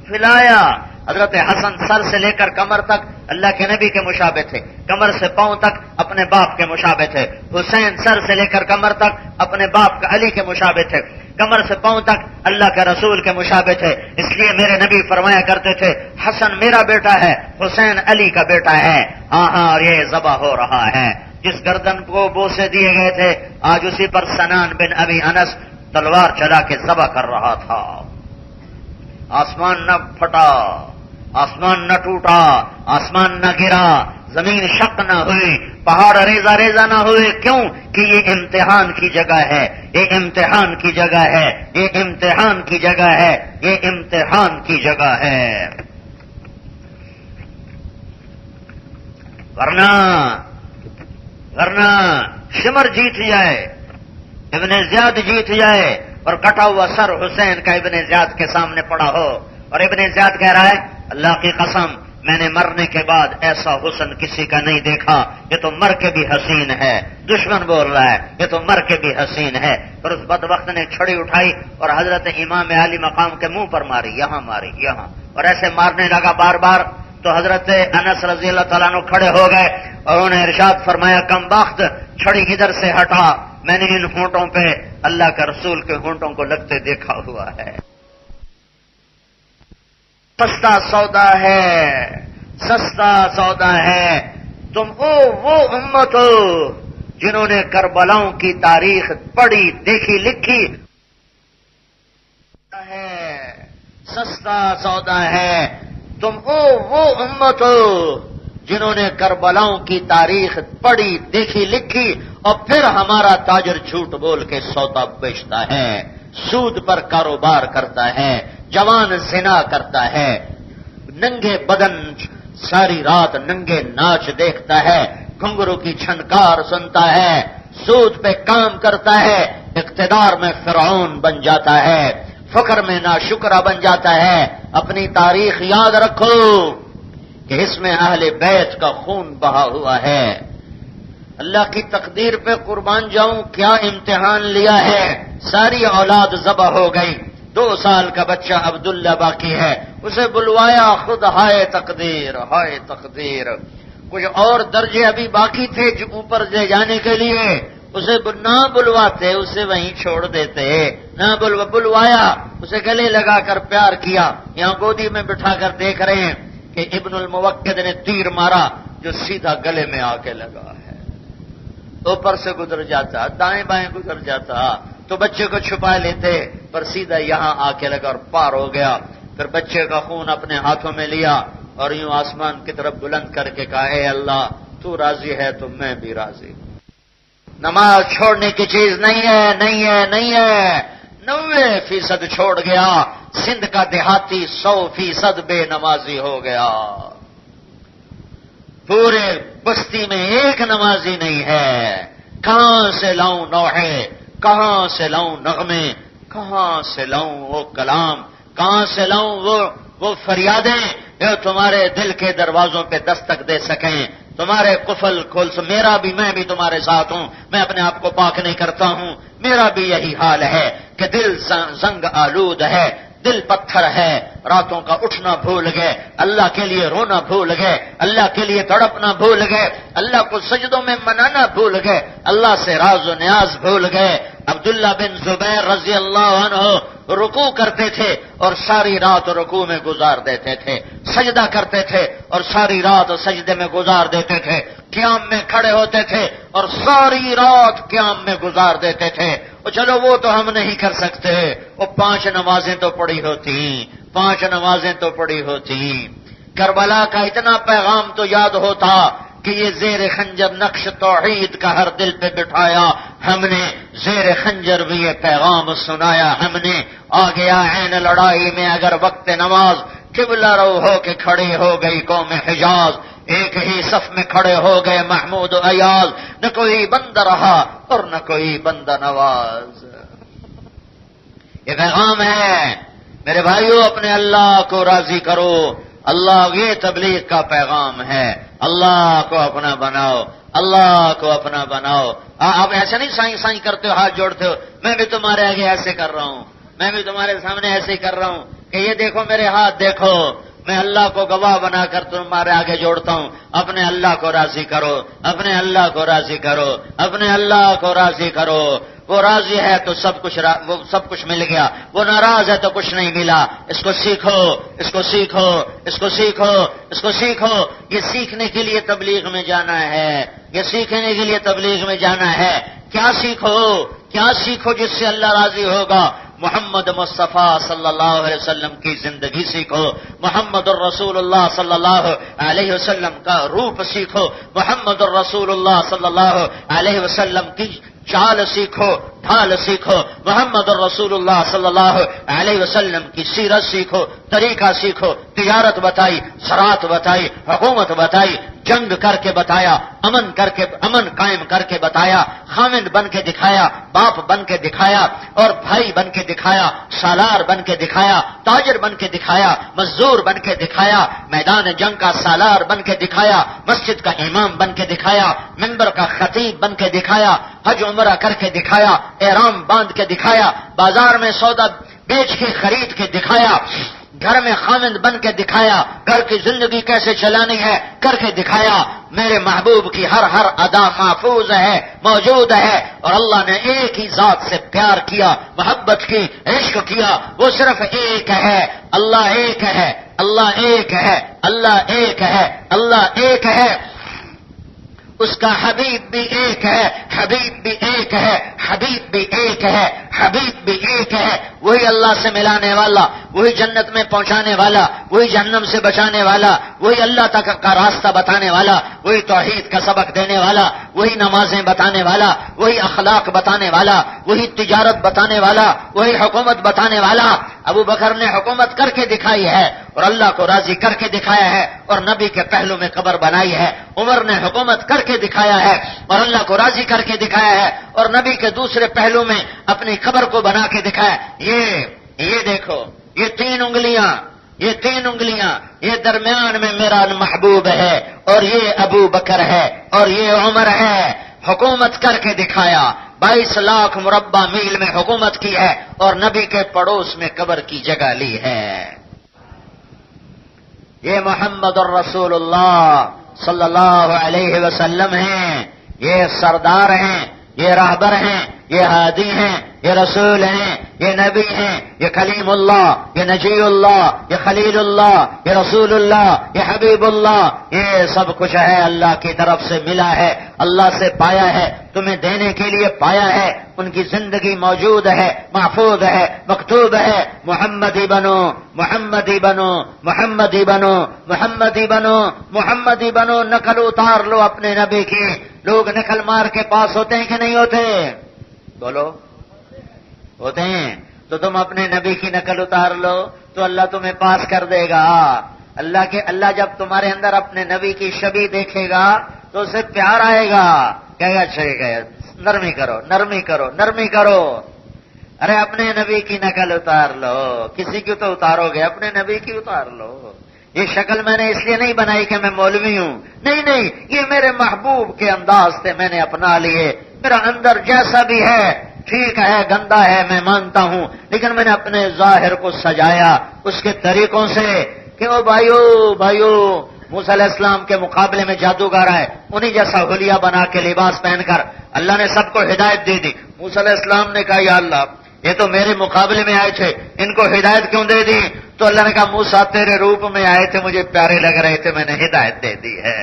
پھلایا۔ حضرت حسن سر سے لے کر کمر تک اللہ کے نبی کے مشابہ تھے، کمر سے پاؤں تک اپنے باپ کے مشابہ تھے۔ حسین سر سے لے کر کمر تک اپنے باپ کا علی کے مشابہ تھے، کمر سے پاؤں تک اللہ کے رسول کے مشابہ تھے۔ اس لیے میرے نبی فرمایا کرتے تھے حسن میرا بیٹا ہے، حسین علی کا بیٹا ہے۔ ہاں اور یہ ذبح ہو رہا ہے۔ جس گردن کو بوسے دیے گئے تھے آج اسی پر سنان بن ابی انس تلوار چلا کے ذبح کر رہا تھا۔ آسمان نہ پھٹا، آسمان نہ ٹوٹا، آسمان نہ گرا، زمین شق نہ ہوئی، پہاڑ ریزہ ریزہ نہ ہوئے۔ کیوں؟ کہ یہ امتحان کی جگہ ہے، یہ امتحان کی جگہ ہے، یہ امتحان کی جگہ ہے، یہ امتحان کی جگہ ہے۔ ورنہ شمر جیت جائے، ابن زیاد جیت جائے اور کٹا ہوا سر حسین کا ابن زیاد کے سامنے پڑا ہو، اور ابن زیاد کہہ رہا ہے اللہ کی قسم میں نے مرنے کے بعد ایسا حسن کسی کا نہیں دیکھا، یہ تو مر کے بھی حسین ہے۔ دشمن بول رہا ہے یہ تو مر کے بھی حسین ہے، اور اس بدبخت نے چھڑی اٹھائی اور حضرت امام عالی مقام کے منہ پر ماری، یہاں ماری، یہاں، اور ایسے مارنے لگا بار بار۔ تو حضرت انس رضی اللہ تعالیٰ عنہ کھڑے ہو گئے اور انہوں نے ارشاد فرمایا کم بخت چھڑی ادھر سے ہٹا، میں نے ان ہونٹوں پہ اللہ کے رسول کے ہونٹوں کو لگتے دیکھا ہوا ہے۔ سستا سودا ہے، سستا سودا ہے، تم وہ امت ہو جنہوں نے کربلاؤں کی تاریخ پڑھی، دیکھی، لکھی ہے، سستا سودا ہے، تم وہ امت ہو جنہوں نے کربلاؤں کی تاریخ پڑھی، دیکھی، لکھی، اور پھر ہمارا تاجر جھوٹ بول کے سودا بیچتا ہے، سود پر کاروبار کرتا ہے، جوان زنا کرتا ہے، ننگے بدن ساری رات ننگے ناچ دیکھتا ہے، گھنگرو کی چھنکار سنتا ہے، سود پہ کام کرتا ہے، اقتدار میں فرعون بن جاتا ہے، فقر میں ناشکرا بن جاتا ہے۔ اپنی تاریخ یاد رکھو کہ اس میں اہل بیت کا خون بہا ہوا ہے۔ اللہ کی تقدیر پہ قربان جاؤں کیا امتحان لیا ہے، ساری اولاد ذبح ہو گئی، 2 سال کا بچہ عبداللہ باقی ہے، اسے بلوایا، خود ہائے تقدیر، ہائے تقدیر، کچھ اور درجے ابھی باقی تھے جو اوپر لے جانے کے لیے، اسے نہ بلواتے اسے وہیں چھوڑ دیتے، نہ بلوایا، اسے گلے لگا کر پیار کیا، یہاں گودی میں بٹھا کر دیکھ رہے ہیں کہ ابن الموقد نے تیر مارا جو سیدھا گلے میں آ کے لگا ہے، اوپر سے گزر جاتا، دائیں بائیں گزر جاتا تو بچے کو چھپا لیتے، پر سیدھا یہاں آ کے لگا اور پار ہو گیا۔ پھر بچے کا خون اپنے ہاتھوں میں لیا اور یوں آسمان کی طرف بلند کر کے کہا اے اللہ تو راضی ہے تو میں بھی راضی ہوں۔ نماز چھوڑنے کی چیز نہیں ہے، نہیں ہے، نہیں ہے۔ 90% چھوڑ گیا، سندھ کا دیہاتی 100% بے نمازی ہو گیا، پورے بستی میں ایک نمازی نہیں ہے۔ کہاں سے لاؤں نوحے، کہاں سے لاؤں نغمے، کہاں سے لاؤں وہ کلام، کہاں سے لاؤں وہ فریادیں جو تمہارے دل کے دروازوں پہ دستک دے سکیں، تمہارے قفل کھول سے۔ میں بھی تمہارے ساتھ ہوں، میں اپنے آپ کو پاک نہیں کرتا ہوں، میرا بھی یہی حال ہے کہ دل زنگ آلود ہے، دل پتھر ہے، راتوں کا اٹھنا بھول گئے، اللہ کے لیے رونا بھول گئے، اللہ کے لیے تڑپنا بھول گئے، اللہ کو سجدوں میں منانا بھول گئے، اللہ سے راز و نیاز بھول گئے۔ عبداللہ بن زبیر رضی اللہ عنہ رکوع کرتے تھے اور ساری رات رکوع میں گزار دیتے تھے، سجدہ کرتے تھے اور ساری رات سجدے میں گزار دیتے تھے، قیام میں کھڑے ہوتے تھے اور ساری رات قیام میں گزار دیتے تھے۔ چلو وہ تو ہم نہیں کر سکتے، وہ 5 نمازیں تو پڑھی ہوتی، 5 نمازیں تو پڑھی ہوتی۔ کربلا کا اتنا پیغام تو یاد ہوتا کہ یہ زیر خنجر نقش توحید کا ہر دل پہ بٹھایا ہم نے، زیر خنجر بھی یہ پیغام سنایا ہم نے۔ آ گیا عین لڑائی میں اگر وقت نماز، قبلہ رو ہو کے کھڑی ہو گئی قوم حجاز، ایک ہی صف میں کھڑے ہو گئے محمود و ایاز، نہ کوئی بندہ رہا اور نہ کوئی بندہ نواز۔ یہ پیغام ہے میرے بھائیو، اپنے اللہ کو راضی کرو، اللہ یہ تبلیغ کا پیغام ہے، اللہ کو اپنا بناؤ، اللہ کو اپنا بناؤ۔ آپ ایسے نہیں سائیں سائیں کرتے ہو، ہاتھ جوڑتے ہو، میں بھی تمہارے آگے ایسے کر رہا ہوں، میں بھی تمہارے سامنے ایسے ہی کر رہا ہوں کہ یہ دیکھو میرے ہاتھ دیکھو، میں اللہ کو گواہ بنا کر تمہارے آگے جوڑتا ہوں۔ اپنے اللہ کو راضی کرو، اپنے اللہ کو راضی کرو، اپنے اللہ کو راضی کرو۔ وہ راضی ہے تو وہ سب کچھ مل گیا، وہ ناراض ہے تو کچھ نہیں ملا۔ اس کو سیکھو، اس کو سیکھو، اس کو سیکھو، اس کو سیکھو۔ یہ سیکھنے کے لیے تبلیغ میں جانا ہے، یہ سیکھنے کے لیے تبلیغ میں جانا ہے۔ کیا سیکھو، کیا سیکھو جس سے اللہ راضی ہوگا؟ محمد مصطفیٰ صلی اللہ علیہ وسلم کی زندگی سیکھو، محمد الرسول اللہ صلی اللہ علیہ وسلم کا روپ سیکھو، محمد الرسول اللہ صلی اللہ علیہ وسلم کی چال سیکھو، ڈھال سیکھو، محمد الرسول اللہ صلی اللہ علیہ وسلم کی سیرت سیکھو، طریقہ سیکھو، تجارت بتائی، زراعت بتائی، حکومت بتائی، جنگ کر کے بتایا، امن قائم کر کے بتایا، خامند بن کے دکھایا، باپ بن کے دکھایا، اور بھائی بن کے دکھایا، سالار بن کے دکھایا، تاجر بن کے دکھایا، مزدور بن کے دکھایا، میدان جنگ کا سالار بن کے دکھایا، مسجد کا امام بن کے دکھایا، منبر کا خطیب بن کے دکھایا، حج عمرہ کر کے دکھایا، احرام باندھ کے دکھایا، بازار میں سودا بیچ کے خرید کے دکھایا، گھر میں خامند بن کے دکھایا، گھر کی زندگی کیسے چلانی ہے کر کے دکھایا۔ میرے محبوب کی ہر ادا محفوظ ہے، موجود ہے، اور اللہ نے ایک ہی ذات سے پیار کیا، محبت کی، عشق کیا، وہ صرف ایک ہے، اللہ ایک ہے، اللہ ایک ہے، اللہ ایک ہے، اللہ ایک ہے۔ اس کا حبیب بھی ایک ہے، حبیب بھی ایک ہے، حبیب بھی ایک ہے، حبیب بھی ایک ہے، وہی اللہ سے ملانے والا، وہی جنت میں پہنچانے والا، وہی جہنم سے بچانے والا، وہی اللہ تک کا راستہ بتانے والا، وہی توحید کا سبق دینے والا، وہی نمازیں بتانے والا، وہی اخلاق بتانے والا، وہی تجارت بتانے والا، وہی حکومت بتانے والا۔ ابو بکر نے حکومت کر کے دکھائی ہے اور اللہ کو راضی کر کے دکھایا ہے اور نبی کے پہلو میں قبر بنائی ہے۔ عمر نے حکومت کر کے دکھایا ہے اور اللہ کو راضی کر کے دکھایا ہے اور نبی کے دوسرے پہلو میں اپنی قبر کو بنا کے دکھایا۔ یہ دیکھو، یہ تین انگلیاں، یہ درمیان میں میرا محبوب ہے اور یہ ابو بکر ہے اور یہ عمر ہے۔ حکومت کر کے دکھایا، 22 لاکھ مربع میل میں حکومت کی ہے اور نبی کے پڑوس میں قبر کی جگہ لی ہے۔ یہ محمد الرسول اللہ صلی اللہ علیہ وسلم ہیں، یہ سردار ہیں، یہ راہبر ہیں، یہ ہادی ہیں، یہ رسول ہیں، یہ نبی ہیں، یہ کلیم اللہ، یہ نجی اللہ، یہ خلیل اللہ، یہ رسول اللہ، یہ حبیب اللہ، یہ سب کچھ ہے اللہ کی طرف سے ملا ہے، اللہ سے پایا ہے، تمہیں دینے کے لیے پایا ہے، ان کی زندگی موجود ہے، محفوظ ہے، مکتوب ہے۔ محمدی بنو، محمدی بنو، محمدی بنو، محمدی بنو، محمدی بنو، نقل اتار لو اپنے نبی کی۔ لوگ نقل مار کے پاس ہوتے ہیں کہ نہیں ہوتے؟ بولو، ہوتے ہیں؟ تو تم اپنے نبی کی نقل اتار لو تو اللہ تمہیں پاس کر دے گا۔ اللہ جب تمہارے اندر اپنے نبی کی شبیہ دیکھے گا تو اسے پیار آئے گا، کہے گا ٹھیک ہے، نرمی کرو، نرمی کرو، نرمی کرو۔ ارے اپنے نبی کی نقل اتار لو، کسی کی تو اتارو گے، اپنے نبی کی اتار لو۔ یہ شکل میں نے اس لیے نہیں بنائی کہ میں مولوی ہوں، نہیں، یہ میرے محبوب کے انداز سے میں نے اپنا لیے۔ میرا اندر جیسا بھی ہے، ٹھیک ہے، گندا ہے، میں مانتا ہوں، لیکن میں نے اپنے ظاہر کو سجایا اس کے طریقوں سے کہ او بھائیو موسیٰ علیہ السلام کے مقابلے میں جادوگر ہے، انہی جیسا حلیہ بنا کے لباس پہن کر اللہ نے سب کو ہدایت دے دی۔ موسیٰ علیہ السلام نے کہا یا اللہ، یہ تو میرے مقابلے میں آئے تھے، ان کو ہدایت کیوں دے دی؟ تو اللہ نے کہا موسیٰ تیرے روپ میں آئے تھے، مجھے پیارے لگ رہے تھے، میں نے ہدایت دے دی ہے۔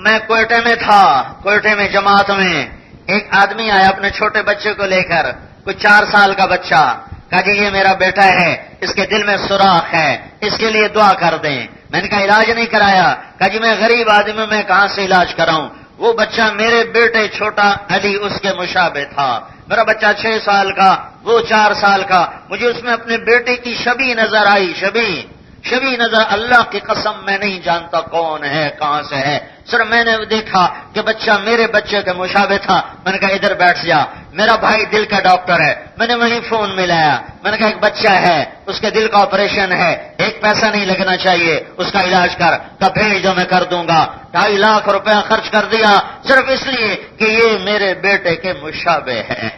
میں کوئٹے میں تھا، کوئٹے میں جماعت میں ایک آدمی آیا اپنے چھوٹے بچے کو لے کر، کوئی 4 سال کا بچہ، کہا جی یہ میرا بیٹا ہے، اس کے دل میں سوراخ ہے، اس کے لیے دعا کر دیں۔ میں نے کہا علاج نہیں کرایا؟ کہا جی میں غریب آدمی ہوں، میں کہاں سے علاج کراؤں؟ وہ بچہ میرے بیٹے چھوٹا علی اس کے مشابہ تھا، میرا بچہ 6 سال کا، وہ 4 سال کا، مجھے اس میں اپنے بیٹے کی شبیہ نظر آئی، شبیہ نظر، اللہ کی قسم میں نہیں جانتا کون ہے، کہاں سے ہے، صرف میں نے دیکھا کہ بچہ میرے بچے کے مشابہ تھا۔ میں نے کہا ادھر بیٹھ جا، میرا بھائی دل کا ڈاکٹر ہے، میں نے وہیں فون ملایا، میں نے کہا ایک بچہ ہے، اس کے دل کا آپریشن ہے، 1 پیسہ نہیں لگنا چاہیے، اس کا علاج کر، کہ بھیج دو میں کر دوں گا۔ 2.5 لاکھ روپیہ خرچ کر دیا صرف اس لیے کہ یہ میرے بیٹے کے مشابہ ہے۔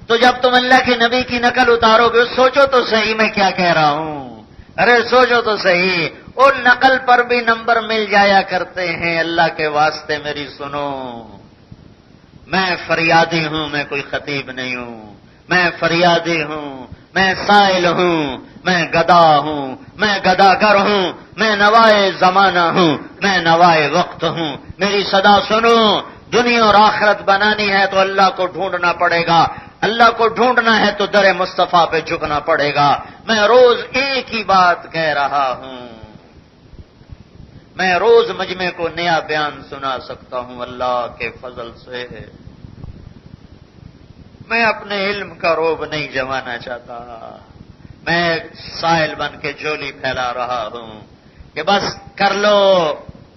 تو جب تم اللہ کے نبی کی نقل اتارو گے، سوچو تو صحیح میں کیا کہہ رہا ہوں، ارے سوچو تو صحیح، اور نقل پر بھی نمبر مل جایا کرتے ہیں، اللہ کے واسطے میری سنو۔ میں فریادی ہوں، میں کوئی خطیب نہیں ہوں، میں فریادی ہوں، میں سائل ہوں، میں گدا ہوں، میں گداگر ہوں، میں نوائے زمانہ ہوں، میں نوائے وقت ہوں، میری صدا سنو۔ دنیا اور آخرت بنانی ہے تو اللہ کو ڈھونڈنا پڑے گا، اللہ کو ڈھونڈنا ہے تو در مصطفیٰ پہ جھکنا پڑے گا۔ میں روز ایک ہی بات کہہ رہا ہوں، میں روز مجمع کو نیا بیان سنا سکتا ہوں اللہ کے فضل سے. میں اپنے علم کا روب نہیں جمانا چاہتا. میں سائل بن کے جولی پھیلا رہا ہوں کہ بس کر لو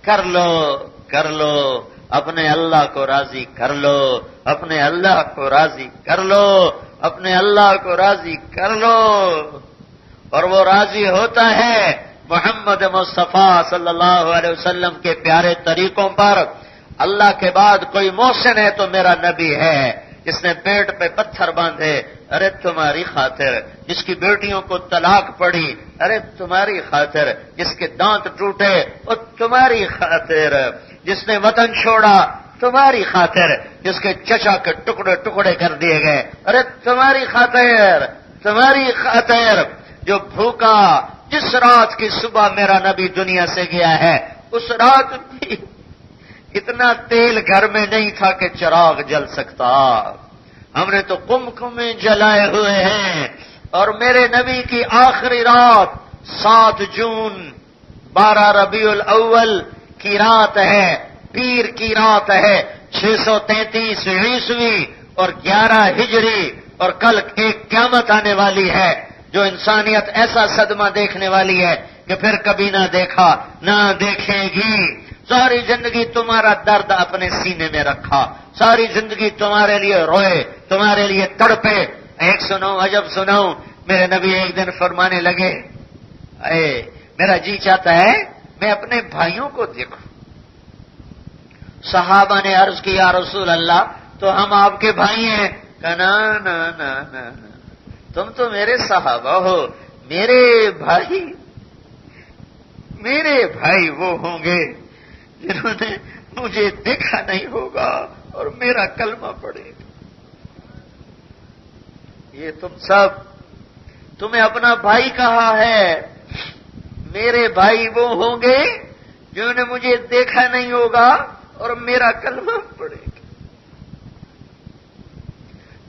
کر لو کر لو، اپنے اللہ کو راضی کر لو، اپنے اللہ کو راضی کر لو، اپنے اللہ کو راضی کر لو. اور وہ راضی ہوتا ہے محمد مصطفیٰ صلی اللہ علیہ وسلم کے پیارے طریقوں پر. اللہ کے بعد کوئی محسن ہے تو میرا نبی ہے، جس نے پیٹ پہ پتھر باندھے، ارے تمہاری خاطر. جس کی بیٹیوں کو طلاق پڑی، ارے تمہاری خاطر. جس کے دانت ٹوٹے، وہ تمہاری خاطر. جس نے وطن چھوڑا، تمہاری خاطر. جس کے چچا کے ٹکڑے ٹکڑے کر دیے گئے، ارے تمہاری خاطر تمہاری خاطر. جو بھوکا، جس رات کی صبح میرا نبی دنیا سے گیا ہے، اس رات بھی اتنا تیل گھر میں نہیں تھا کہ چراغ جل سکتا. ہم نے تو کمکمے جلائے ہوئے ہیں. اور میرے نبی کی آخری رات 7 جون 12 ربیع الاول کی رات ہے، پیر کی رات ہے، 633 عیسوی اور 11 ہجری. اور کل ایک قیامت آنے والی ہے جو انسانیت ایسا صدمہ دیکھنے والی ہے کہ پھر کبھی نہ دیکھا نہ دیکھے گی. ساری زندگی تمہارا درد اپنے سینے میں رکھا، ساری زندگی تمہارے لیے روئے، تمہارے لیے تڑپے. ایک سنو عجب سناؤں، میرے نبی ایک دن فرمانے لگے، اے میرا جی چاہتا ہے میں اپنے بھائیوں کو دیکھوں. صحابہ نے عرض کی یا رسول اللہ تو ہم آپ کے بھائی ہیں. کہا نا نا نا نا تم تو میرے صحابہ ہو. میرے بھائی وہ ہوں گے جنہوں نے مجھے دیکھا نہیں ہوگا اور میرا کلمہ پڑھے گا. یہ تم سب تمہیں اپنا بھائی کہا ہے. میرے بھائی وہ ہوں گے جنہوں نے مجھے دیکھا نہیں ہوگا اور میرا کلمہ پڑھے گا.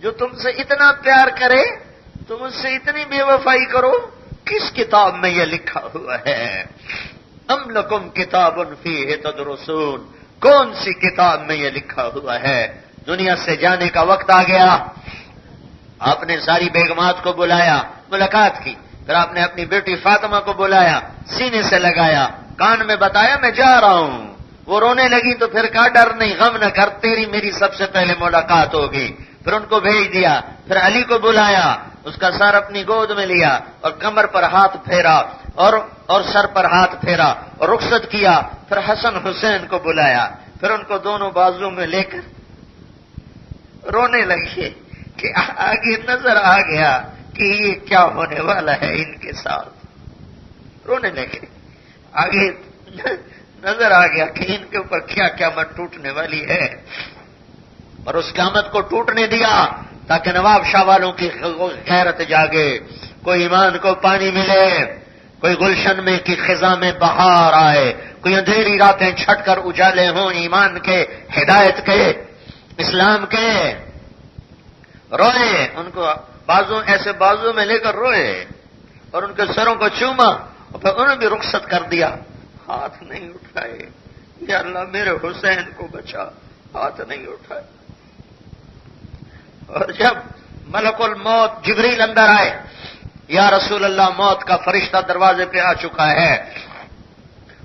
جو تم سے اتنا پیار کرے تم اس سے اتنی بے وفائی کرو. کس کتاب میں یہ لکھا ہوا ہے؟ ام لکم کتاب فیہ تدرسون. کون سی کتاب میں یہ لکھا ہوا ہے؟ دنیا سے جانے کا وقت آ گیا. آپ نے ساری بیگمات کو بلایا، ملاقات کی. پھر آپ نے اپنی بیٹی فاطمہ کو بلایا، سینے سے لگایا، کان میں بتایا میں جا رہا ہوں. وہ رونے لگی تو پھر کہا ڈر نہیں غم نہ کر، تیری میری سب سے پہلے ملاقات ہوگی. پھر ان کو بھیج دیا. پھر علی کو بلایا، اس کا سر اپنی گود میں لیا اور کمر پر ہاتھ پھیرا اور سر پر ہاتھ پھیرا اور رخصت کیا. پھر حسن حسین کو بلایا، پھر ان کو دونوں بازو میں لے کر رونے لگے کہ آگے نظر آ گیا کہ یہ کیا ہونے والا ہے ان کے ساتھ. رونے لگے، آگے نظر آ گیا کہ ان کے اوپر کیا قیامت ٹوٹنے والی ہے. اور اس قیامت کو ٹوٹنے دیا تاکہ نواب شاہ والوں کی غیرت جاگے، کوئی ایمان کو پانی ملے، کوئی گلشن میں کی خزاں میں بہار آئے، کوئی اندھیری راتیں چھٹ کر اجالے ہوں ایمان کے، ہدایت کے، اسلام کے. روئے، ان کو ایسے بازو میں لے کر روئے اور ان کے سروں کو چوما اور پھر انہوں نے بھی رخصت کر دیا. ہاتھ نہیں اٹھائے، یا اللہ میرے حسین کو بچا. ہاتھ نہیں اٹھائے. اور جب ملک الموت جبریل اندر آئے، یا رسول اللہ موت کا فرشتہ دروازے پہ آ چکا ہے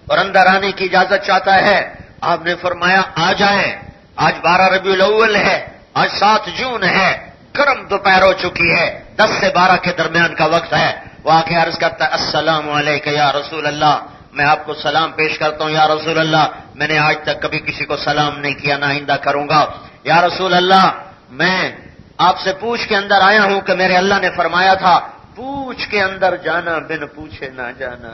اور اندر آنے کی اجازت چاہتا ہے. آپ نے فرمایا آ جائیں. آج 12 ربیع الاول ہے، آج 7 جون ہے، گرم دوپہر ہو چکی ہے، 10 سے 12 کے درمیان کا وقت ہے. وہ آ کے عرض کرتا ہے السلام علیکم یا رسول اللہ. میں آپ کو سلام پیش کرتا ہوں یا رسول اللہ. میں نے آج تک کبھی کسی کو سلام نہیں کیا، نہ آئندہ کروں گا. یا رسول اللہ میں آپ سے پوچھ کے اندر آیا ہوں کہ میرے اللہ نے فرمایا تھا پوچھ کے اندر جانا، بن پوچھے نہ جانا.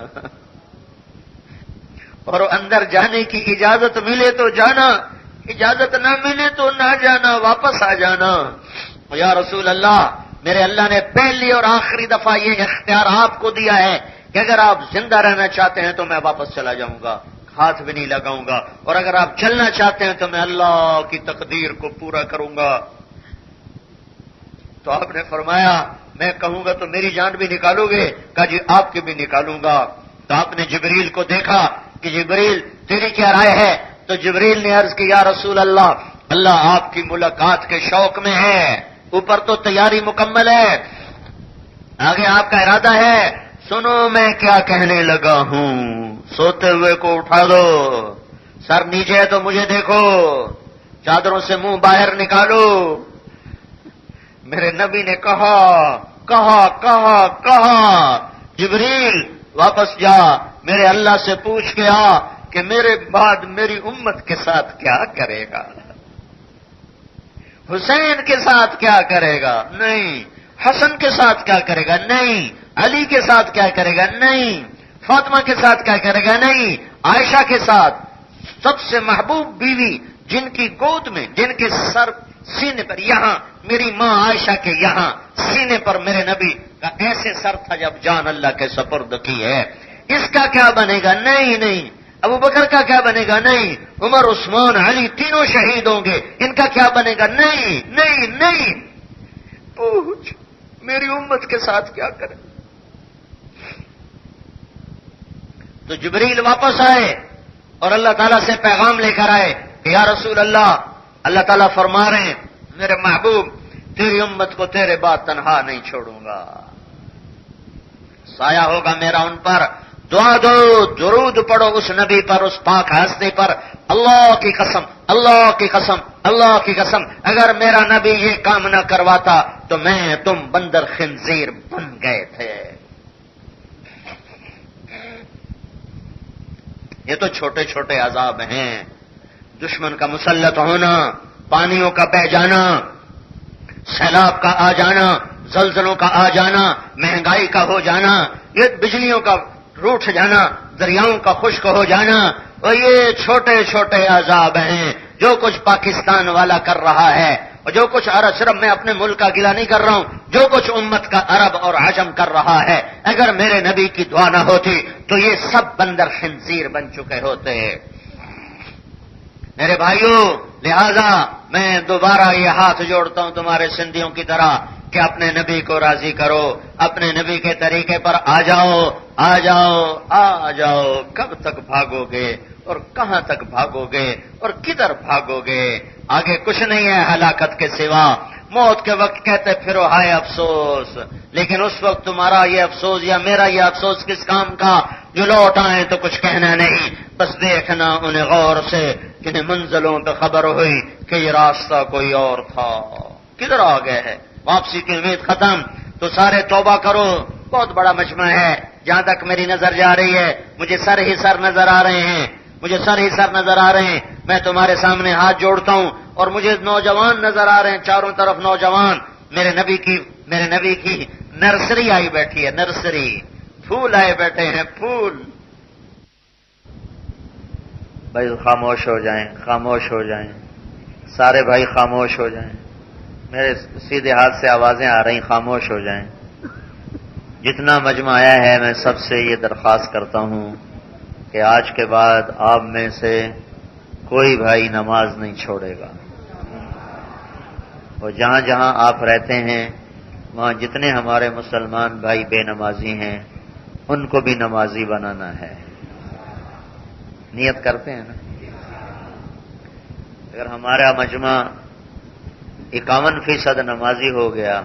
اور اندر جانے کی اجازت ملے تو جانا، اجازت نہ ملے تو نہ جانا، واپس آ جانا. یا رسول اللہ میرے اللہ نے پہلی اور آخری دفعہ یہ اختیار آپ کو دیا ہے کہ اگر آپ زندہ رہنا چاہتے ہیں تو میں واپس چلا جاؤں گا، ہاتھ بھی نہیں لگاؤں گا، اور اگر آپ چلنا چاہتے ہیں تو میں اللہ کی تقدیر کو پورا کروں گا. تو آپ نے فرمایا میں کہوں گا تو میری جان بھی نکالو گے؟ کہا جی آپ کی بھی نکالوں گا. تو آپ نے جبریل کو دیکھا کہ جبریل تیری کیا رائے ہے؟ تو جبریل نے عرض کی یا رسول اللہ، اللہ آپ کی ملاقات کے شوق میں ہے، اوپر تو تیاری مکمل ہے، آگے آپ کا ارادہ ہے، سنو میں کیا کہنے لگا ہوں، سوتے ہوئے کو اٹھا دو، سر نیچے ہے تو مجھے دیکھو، چادروں سے منہ باہر نکالو۔ میرے نبی نے کہا جبریل واپس جا، میرے اللہ سے پوچھ کے آ کہ میرے بعد میری امت کے ساتھ کیا کرے گا، حسین کے ساتھ کیا کرے گا؟ نہیں۔ حسن کے ساتھ کیا کرے گا؟ نہیں۔ علی کے ساتھ کیا کرے گا؟ نہیں۔ فاطمہ کے ساتھ کیا کرے گا؟ نہیں۔ عائشہ کے ساتھ، سب سے محبوب بیوی، جن کی گود میں، جن کے سر سینے پر، یہاں میری ماں عائشہ کے یہاں سینے پر میرے نبی کا ایسے سر تھا جب جان اللہ کے سپرد کی ہے، اس کا کیا بنے گا؟ نہیں۔ ابو بکر کا کیا بنے گا؟ نہیں۔ عمر، عثمان، علی تینوں شہید ہوں گے، ان کا کیا بنے گا؟ نہیں۔ پوچھ میری امت کے ساتھ کیا کرے؟ تو جبریل واپس آئے اور اللہ تعالیٰ سے پیغام لے کر آئے کہ یا رسول اللہ تعالیٰ فرما رہے ہیں میرے محبوب تیری امت کو تیرے بعد تنہا نہیں چھوڑوں گا، سایہ ہوگا میرا ان پر، دعا دو، درود پڑھو اس نبی پر، اس پاک ہستی پر، اللہ کی قسم اگر میرا نبی یہ کام نہ کرواتا تو میں تم بندر خنزیر بن گئے تھے۔ یہ تو چھوٹے چھوٹے عذاب ہیں، دشمن کا مسلط ہونا، پانیوں کا بہ جانا، سیلاب کا آ جانا، زلزلوں کا آ جانا، مہنگائی کا ہو جانا، یہ بجلیوں کا روٹ جانا، دریاؤں کا خشک ہو جانا، اور یہ چھوٹے چھوٹے عذاب ہیں۔ جو کچھ پاکستان والا کر رہا ہے اور جو کچھ عرب، صرف میں اپنے ملک کا گلہ نہیں کر رہا ہوں، جو کچھ امت کا عرب اور عجم کر رہا ہے، اگر میرے نبی کی دعا نہ ہوتی تو یہ سب بندر خنزیر بن چکے ہوتے۔ میرے بھائیوں، لہذا میں دوبارہ یہ ہاتھ جوڑتا ہوں تمہارے سندھیوں کی طرح کہ اپنے نبی کو راضی کرو، اپنے نبی کے طریقے پر آ جاؤ۔ کب تک بھاگو گے اور کہاں تک بھاگو گے اور کدھر بھاگو گے؟ آگے کچھ نہیں ہے ہلاکت کے سوا۔ موت کے وقت کہتے پھرو ہائے افسوس، لیکن اس وقت تمہارا یہ افسوس یا میرا یہ افسوس کس کام کا؟ جو لوٹ آئے تو کچھ کہنا نہیں، بس دیکھنا انہیں غور سے کہ انہیں منزلوں پہ خبر ہوئی کہ یہ راستہ کوئی اور تھا، کدھر آ گئے ہے، واپسی کی امید ختم۔ تو سارے توبہ کرو، بہت بڑا مجمع ہے، جہاں تک میری نظر جا رہی ہے مجھے سر ہی سر نظر آ رہے ہیں، میں تمہارے سامنے ہاتھ جوڑتا ہوں اور مجھے نوجوان نظر آ رہے ہیں، چاروں طرف نوجوان، میرے نبی کی نرسری آئی بیٹھی ہے، نرسری، پھول آئے بیٹھے ہیں، پھول۔ بھائی خاموش ہو جائیں، سارے بھائی خاموش ہو جائیں، میرے سیدھے ہاتھ سے آوازیں آ رہی، خاموش ہو جائیں۔ جتنا مجمع آیا ہے میں سب سے یہ درخواست کرتا ہوں کہ آج کے بعد آپ میں سے کوئی بھائی نماز نہیں چھوڑے گا، اور جہاں جہاں آپ رہتے ہیں وہاں جتنے ہمارے مسلمان بھائی بے نمازی ہیں ان کو بھی نمازی بنانا ہے۔ نیت کرتے ہیں نا؟ اگر ہمارا مجمع 51% نمازی ہو گیا،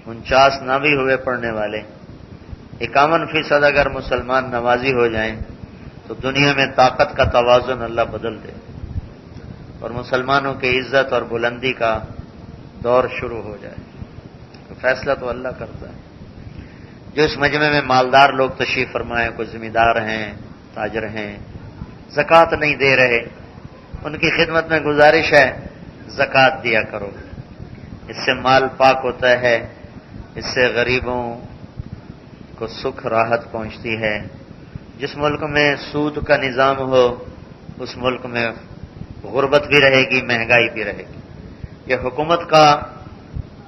49 نہ بھی ہوئے پڑھنے والے، 51% اگر مسلمان نمازی ہو جائیں تو دنیا میں طاقت کا توازن اللہ بدل دے اور مسلمانوں کی عزت اور بلندی کا دور شروع ہو جائے۔ تو فیصلہ تو اللہ کرتا ہے۔ جو اس مجمع میں مالدار لوگ تشریف فرمائے، کوئی ذمہ دار ہیں، تاجر ہیں، زکوٰۃ نہیں دے رہے، ان کی خدمت میں گزارش ہے زکوٰۃ دیا کرو، اس سے مال پاک ہوتا ہے، اس سے غریبوں کو سکھ راحت پہنچتی ہے۔ جس ملک میں سود کا نظام ہو اس ملک میں غربت بھی رہے گی، مہنگائی بھی رہے گی۔ یہ حکومت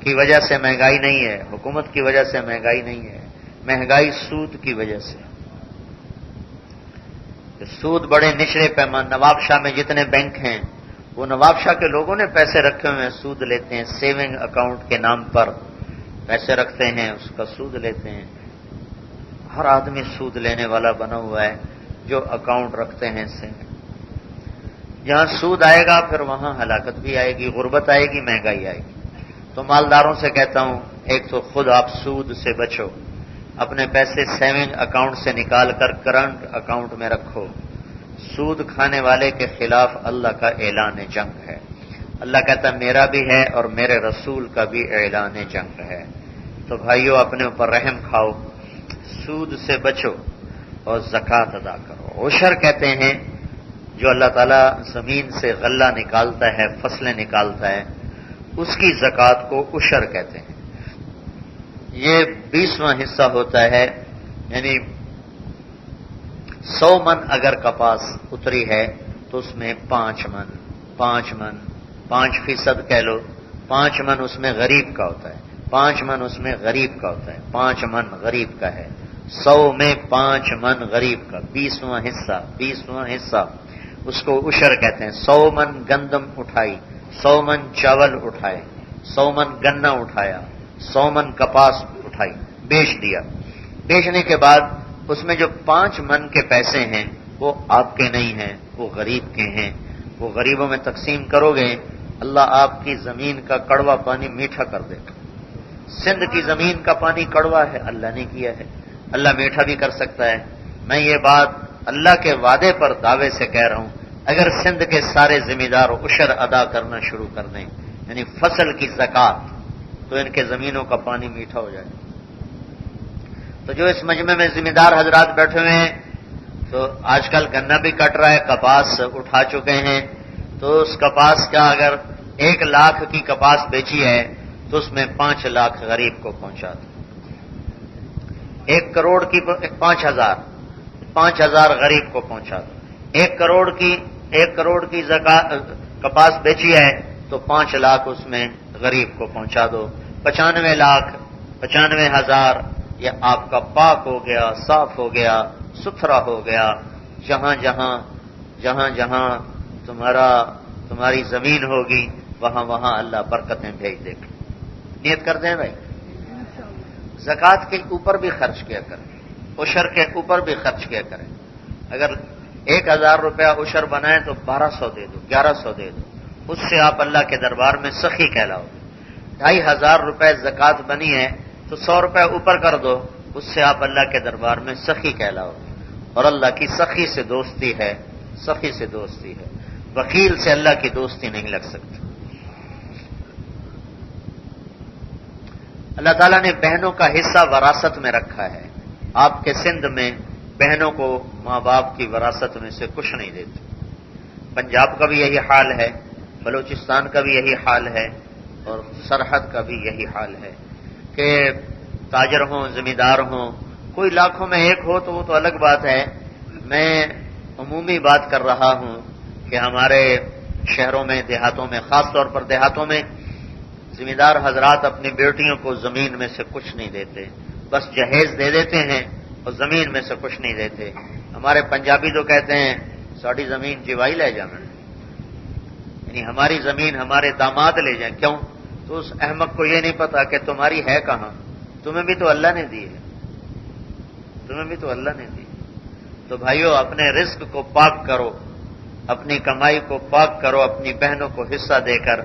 کی وجہ سے مہنگائی نہیں ہے، حکومت کی وجہ سے مہنگائی نہیں ہے، مہنگائی سود کی وجہ سے۔ سود بڑے نچلے پیمانے، نواب شاہ میں جتنے بینک ہیں وہ نواب شاہ کے لوگوں نے پیسے رکھے ہوئے ہیں، سود لیتے ہیں، سیونگ اکاؤنٹ کے نام پر پیسے رکھتے ہیں، اس کا سود لیتے ہیں۔ ہر آدمی سود لینے والا بنا ہوا ہے۔ جو اکاؤنٹ رکھتے ہیں اس سے. جہاں سود آئے گا پھر وہاں ہلاکت بھی آئے گی، غربت آئے گی، مہنگائی آئے گی. تو مالداروں سے کہتا ہوں، ایک تو خود آپ سود سے بچو، اپنے پیسے سیونگ اکاؤنٹ سے نکال کر کرنٹ اکاؤنٹ میں رکھو. سود کھانے والے کے خلاف اللہ کا اعلان جنگ ہے. اللہ کہتا ہے میرا بھی ہے اور میرے رسول کا بھی اعلان جنگ ہے. تو بھائیو اپنے اوپر رحم کھاؤ، سود سے بچو اور زکوٰۃ ادا کرو. عشر کہتے ہیں جو اللہ تعالیٰ زمین سے غلہ نکالتا ہے، فصلیں نکالتا ہے، اس کی زکوٰۃ کو عشر کہتے ہیں. یہ 20واں حصہ ہوتا ہے، یعنی 100 من اگر کپاس اتری ہے تو اس میں 5 من 5% کہہ لو، 5 من اس میں غریب کا ہوتا ہے، 5 من اس میں غریب کا ہوتا ہے، 5 من غریب کا ہے. 100 میں 5 من غریب کا، 20واں حصہ اس کو عشر کہتے ہیں. 100 من گندم اٹھائی، 100 من چاول اٹھائے، 100 من گنا اٹھایا، 100 من کپاس اٹھائی، بیچ دیا. بیچنے کے بعد اس میں جو 5 من کے پیسے ہیں وہ آپ کے نہیں ہیں، وہ غریب کے ہیں. وہ غریبوں میں تقسیم کرو گے، اللہ آپ کی زمین کا کڑوا پانی میٹھا کر دے گا. سندھ کی زمین کا پانی کڑوا ہے، اللہ نے کیا ہے، اللہ میٹھا بھی کر سکتا ہے. میں یہ بات اللہ کے وعدے پر دعوے سے کہہ رہا ہوں، اگر سندھ کے سارے ذمہ دار عشر ادا کرنا شروع کر دیں، یعنی فصل کی زکوٰۃ، تو ان کے زمینوں کا پانی میٹھا ہو جائے. تو جو اس مجمع میں ذمہ دار حضرات بیٹھے ہوئے ہیں، تو آج کل گنا بھی کٹ رہا ہے، کپاس اٹھا چکے ہیں، تو اس کپاس کا اگر 1 لاکھ کی کپاس بیچی ہے تو اس میں 5 لاکھ غریب کو پہنچا دو. 1 کروڑ کی 5,000 غریب کو پہنچا دو. 1 کروڑ کی کپاس بیچی ہے تو 5 لاکھ اس میں غریب کو پہنچا دو. 95,000 یہ آپ کا پاک ہو گیا، صاف ہو گیا، ستھرا ہو گیا. جہاں جہاں تمہاری زمین ہوگی وہاں اللہ برکتیں بھیج دے گا. نیت کرتے ہیں بھائی، زکوٰۃ کے اوپر بھی خرچ کیا کریں، عشر کے اوپر بھی خرچ کیا کریں. اگر 1,000 روپیہ عشر بنائے تو 1,200 دے دو، 1,100 دے دو. اس سے آپ اللہ کے دربار میں سخی کہلاؤ. 2,500 روپے زکوٰۃ بنی ہے تو 100 روپے اوپر کر دو، اس سے آپ اللہ کے دربار میں سخی کہلاؤ. اور اللہ کی سخی سے دوستی ہے، وکیل سے اللہ کی دوستی نہیں لگ سکتی. اللہ تعالیٰ نے بہنوں کا حصہ وراثت میں رکھا ہے. آپ کے سندھ میں بہنوں کو ماں باپ کی وراثت میں سے کچھ نہیں دیتے. پنجاب کا بھی یہی حال ہے، بلوچستان کا بھی یہی حال ہے، اور سرحد کا بھی یہی حال ہے کہ تاجر ہوں، ذمہ دار ہوں، کوئی لاکھوں میں ایک ہو تو وہ تو الگ بات ہے. میں عمومی بات کر رہا ہوں کہ ہمارے شہروں میں، دیہاتوں میں، خاص طور پر دیہاتوں میں ذمہ دار حضرات اپنی بیٹیوں کو زمین میں سے کچھ نہیں دیتے، بس جہیز دے دیتے ہیں اور زمین میں سے کچھ نہیں دیتے. ہمارے پنجابی تو کہتے ہیں ساڑی زمین جوائی لے جانا، یعنی ہماری زمین ہمارے داماد لے جائیں. کیوں؟ تو اس احمق کو یہ نہیں پتا کہ تمہاری ہے کہاں، تمہیں بھی تو اللہ نے دی ہے، تو بھائیو اپنے رزق کو پاک کرو، اپنی کمائی کو پاک کرو، اپنی بہنوں کو حصہ دے کر.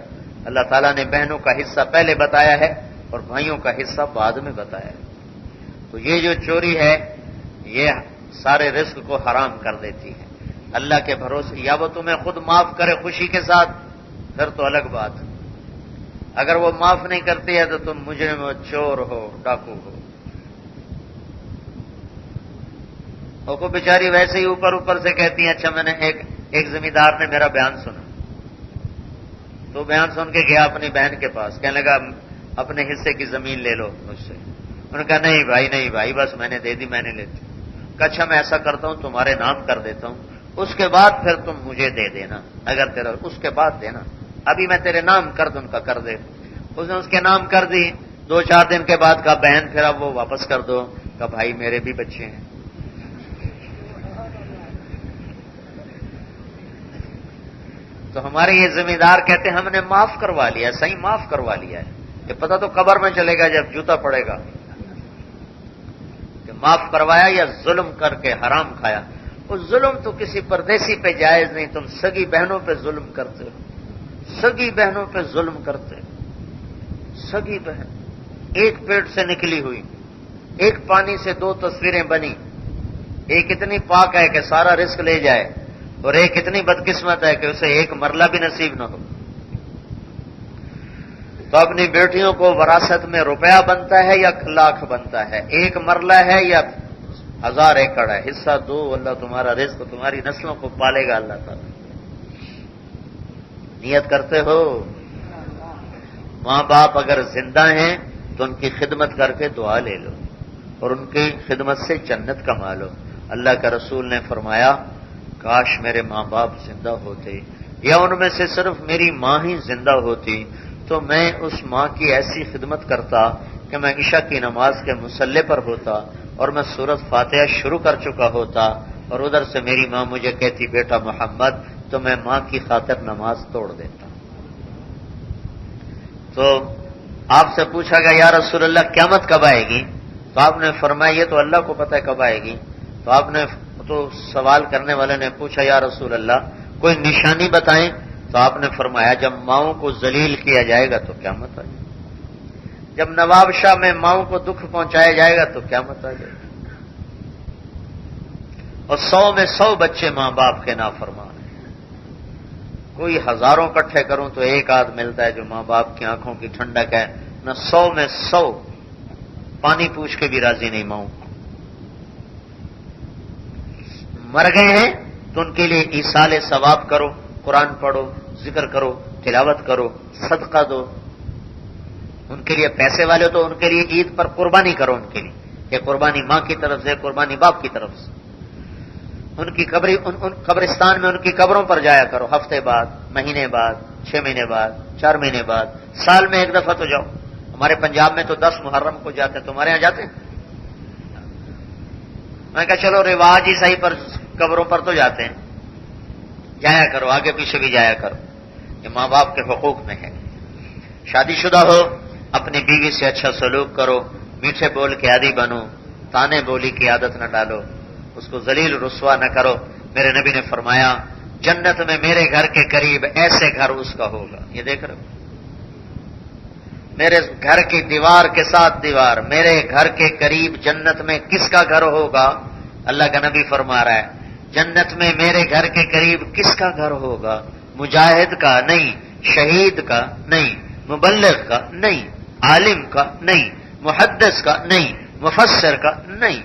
اللہ تعالیٰ نے بہنوں کا حصہ پہلے بتایا ہے اور بھائیوں کا حصہ بعد میں بتایا ہے. تو یہ جو چوری ہے یہ سارے رزق کو حرام کر دیتی ہے. اللہ کے بھروسے یا وہ تمہیں خود معاف کرے خوشی کے ساتھ، پھر تو الگ بات. اگر وہ معاف نہیں کرتی ہے تو تم مجرم ہو، چور ہو، ڈاکو ہو. اور کو بیچاری ویسے ہی اوپر سے کہتی ہیں. اچھا، میں نے ایک ذمہ دار نے میرا بیان سنا، تو بیان سن کے گیا اپنی بہن کے پاس، کہنے لگا اپنے حصے کی زمین لے لو مجھ سے. انہوں نے کہا نہیں بھائی بس میں نے دے دی، میں نے لیتی. کہا اچھا میں ایسا کرتا ہوں تمہارے نام کر دیتا ہوں، اس کے بعد پھر تم مجھے دے دینا، اگر تیرا اس کے بعد دینا، ابھی میں تیرے نام کر دوں کا کر دے. اس نے اس کے نام کر دی. 2-4 دن کے بعد کہا بہن پھر اب وہ واپس کر دو. کہا بھائی میرے بھی بچے ہیں. تو ہمارے یہ ذمہ دار کہتے ہیں ہم نے معاف کروا لیا، صحیح معاف کروا لیا ہے. یہ پتہ تو قبر میں چلے گا جب جوتا پڑے گا کہ معاف کروایا یا ظلم کر کے حرام کھایا. وہ ظلم تو کسی پردیسی پہ جائز نہیں، تم سگی بہنوں پہ ظلم کرتے ہو، سگی بہنوں پہ ظلم کرتے ہو۔ سگی بہن ایک پیٹ سے نکلی ہوئی، ایک پانی سے دو تصویریں بنی، ایک اتنی پاک ہے کہ سارا رزق لے جائے، اور ایک اتنی بدقسمت ہے کہ اسے ایک مرلہ بھی نصیب نہ ہو۔ تو اپنی بیٹیوں کو وراثت میں روپیہ بنتا ہے یا لاکھ بنتا ہے، ایک مرلہ ہے یا 1000 ایکڑ ہے، حصہ دو، اللہ تمہارا رزق تمہاری نسلوں کو پالے گا اللہ تعالیٰ۔ نیت کرتے ہو؟ ماں باپ اگر زندہ ہیں تو ان کی خدمت کر کے دعا لے لو اور ان کی خدمت سے جنت کما لو۔ اللہ کا رسول نے فرمایا کاش میرے ماں باپ زندہ ہوتے، یا ان میں سے صرف میری ماں ہی زندہ ہوتی تو میں اس ماں کی ایسی خدمت کرتا کہ میں عشاء کی نماز کے مصلی پر ہوتا اور میں سورۃ فاتحہ شروع کر چکا ہوتا، اور ادھر سے میری ماں مجھے کہتی بیٹا محمد، تو میں ماں کی خاطر نماز توڑ دیتا۔ تو آپ سے پوچھا گیا یا رسول اللہ قیامت کب آئے گی؟ تو آپ نے فرمایا یہ تو اللہ کو پتہ ہے کب آئے گی۔ تو آپ نے تو سوال کرنے والے نے پوچھا یا رسول اللہ کوئی نشانی بتائیں؟ تو آپ نے فرمایا جب ماؤں کو ذلیل کیا جائے گا تو قیامت آ جائے گی، جب نواب شاہ میں ماؤں کو دکھ پہنچایا جائے گا تو قیامت آ جائے گی، اور 100 میں 100 بچے ماں باپ کے نافرمان ہیں۔ کوئی ہزاروں اکٹھے کروں تو ایک آدھ ملتا ہے جو ماں باپ کی آنکھوں کی ٹھنڈک ہے، نہ 100 میں 100 پانی پوچھ کے بھی راضی نہیں ماؤں۔ مر گئے ہیں تو ان کے لیے ایصال ثواب کرو، قرآن پڑھو، ذکر کرو، تلاوت کرو، صدقہ دو۔ ان کے لیے پیسے والے تو ان کے لیے عید پر قربانی کرو، ان کے لیے یہ قربانی ماں کی طرف سے، قربانی باپ کی طرف سے۔ ان کی قبرستان میں ان کی قبروں پر جایا کرو، ہفتے بعد، مہینے بعد، 6 مہینے بعد، 4 مہینے بعد، سال میں ایک دفعہ تو جاؤ۔ ہمارے پنجاب میں تو 10 محرم کو جاتے ہیں، تمہارے یہاں جاتے ہیں؟ میں کہا چلو رواج ہی صحیح، پر قبروں پر تو جاتے ہیں، جایا کرو، آگے پیچھے بھی جایا کرو، یہ ماں باپ کے حقوق میں ہے۔ شادی شدہ ہو اپنی بیوی سے اچھا سلوک کرو، میٹھے بول کے عادی بنو، تانے بولی کی عادت نہ ڈالو، اس کو ذلیل رسوا نہ کرو۔ میرے نبی نے فرمایا جنت میں میرے گھر کے قریب ایسے گھر اس کا ہوگا، یہ دیکھ رہے ہو، میرے گھر کی دیوار کے ساتھ دیوار، میرے گھر کے قریب جنت میں کس کا گھر ہوگا؟ اللہ کا نبی فرما رہا ہے جنت میں میرے گھر کے قریب کس کا گھر ہوگا؟ مجاہد کا نہیں، شہید کا نہیں، مبلغ کا نہیں، عالم کا نہیں، محدث کا نہیں، مفسر کا نہیں،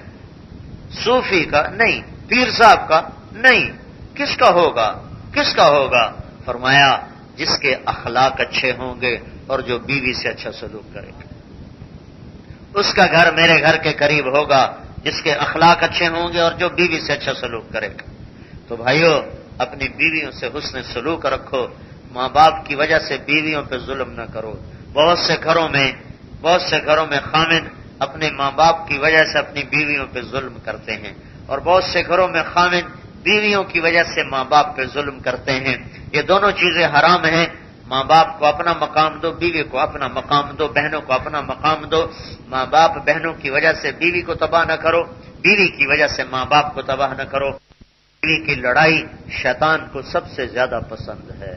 صوفی کا نہیں، پیر صاحب کا نہیں، کس کا ہوگا؟ کس کا ہوگا؟ فرمایا جس کے اخلاق اچھے ہوں گے اور جو بیوی سے اچھا سلوک کرے گا، اس کا گھر میرے گھر کے قریب ہوگا، جس کے اخلاق اچھے ہوں گے اور جو بیوی سے اچھا سلوک کرے گا۔ تو بھائیو اپنی بیویوں سے حسن سلوک رکھو، ماں باپ کی وجہ سے بیویوں پہ ظلم نہ کرو۔ بہت سے گھروں میں خامن اپنے ماں باپ کی وجہ سے اپنی بیویوں پہ ظلم کرتے ہیں، اور بہت سے گھروں میں خامن بیویوں کی وجہ سے ماں باپ پہ ظلم کرتے ہیں۔ یہ دونوں چیزیں حرام ہیں۔ ماں باپ کو اپنا مقام دو، بیوی کو اپنا مقام دو، بہنوں کو اپنا مقام دو۔ ماں باپ بہنوں کی وجہ سے بیوی کو تباہ نہ کرو، بیوی کی وجہ سے ماں باپ کو تباہ نہ کرو۔ بیوی کی لڑائی شیطان کو سب سے زیادہ پسند ہے۔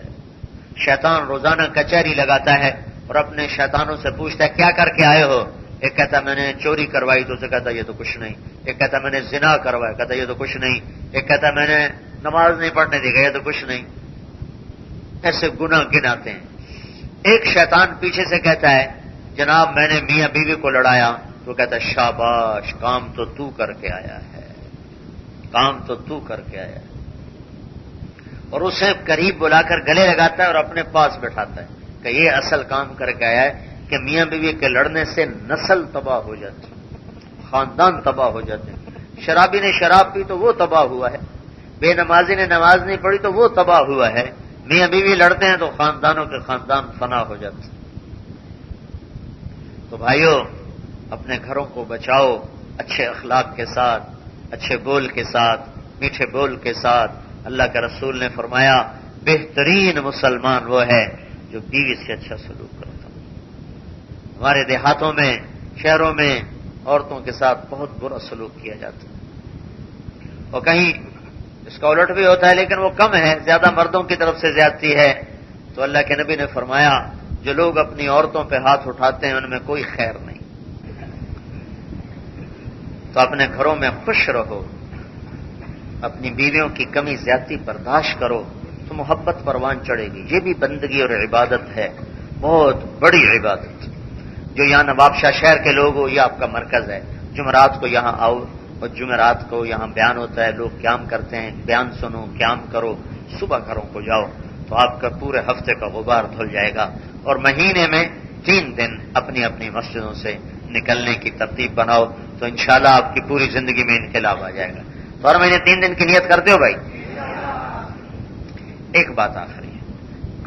شیطان روزانہ کچہری لگاتا ہے اور اپنے شیطانوں سے پوچھتا ہے کیا کر کے آئے ہو؟ ایک کہتا میں نے چوری کروائی، تو اسے کہتا یہ تو کچھ نہیں۔ ایک کہتا میں نے زنا کروایا، کہتا یہ تو کچھ نہیں۔ ایک کہتا میں نے نماز نہیں پڑھنے دی، یہ تو کچھ نہیں۔ ایسے گناہ گناتے ہیں۔ ایک شیطان پیچھے سے کہتا ہے جناب میں نے میاں بیوی کو لڑایا، تو کہتا ہے شاباش، کام تو تو کر کے آیا ہے، کام تو تو کر کے آیا ہے، اور اسے قریب بلا کر گلے لگاتا ہے اور اپنے پاس بٹھاتا ہے کہ یہ اصل کام کر کے آیا ہے کہ میاں بیوی کے لڑنے سے نسل تباہ ہو جاتی، خاندان تباہ ہو جاتے ہیں۔ شرابی نے شراب پی تو وہ تباہ ہوا ہے، بے نمازی نے نماز نہیں پڑھی تو وہ تباہ ہوا ہے۔ میاں بیوی لڑتے ہیں تو خاندانوں کے خاندان فنا ہو جاتے ہیں۔ تو بھائیو اپنے گھروں کو بچاؤ اچھے اخلاق کے ساتھ، اچھے بول کے ساتھ، میٹھے بول کے ساتھ۔ اللہ کے رسول نے فرمایا بہترین مسلمان وہ ہے جو بیوی سے اچھا سلوک کرتا ہو۔ ہمارے دیہاتوں میں، شہروں میں عورتوں کے ساتھ بہت برا سلوک کیا جاتا ہے، اور کہیں اس کا الٹ بھی ہوتا ہے لیکن وہ کم ہے، زیادہ مردوں کی طرف سے زیادتی ہے. تو اللہ کے نبی نے فرمایا جو لوگ اپنی عورتوں پہ ہاتھ اٹھاتے ہیں ان میں کوئی خیر نہیں. تو اپنے گھروں میں خوش رہو، اپنی بیویوں کی کمی زیادتی برداشت کرو تو محبت پروان چڑھے گی. یہ بھی بندگی اور عبادت ہے، بہت بڑی عبادت. جو یہاں نواب شاہ شہر کے لوگ ہو، یہ آپ کا مرکز ہے. جمعرات کو یہاں آؤ اور جمعرات کو یہاں بیان ہوتا ہے، لوگ قیام کرتے ہیں، بیان سنو، قیام کرو. صبح گھروں کو جاؤ تو آپ کا پورے ہفتے کا غبار دھل جائے گا. اور مہینے میں 3 دن اپنی اپنی مسجدوں سے نکلنے کی ترتیب بناؤ تو انشاءاللہ آپ کی پوری زندگی میں انقلاب آ جائے گا. تو ہر مہینے 3 دن کی نیت کرتے ہو بھائی. ایک بات آخری ہے،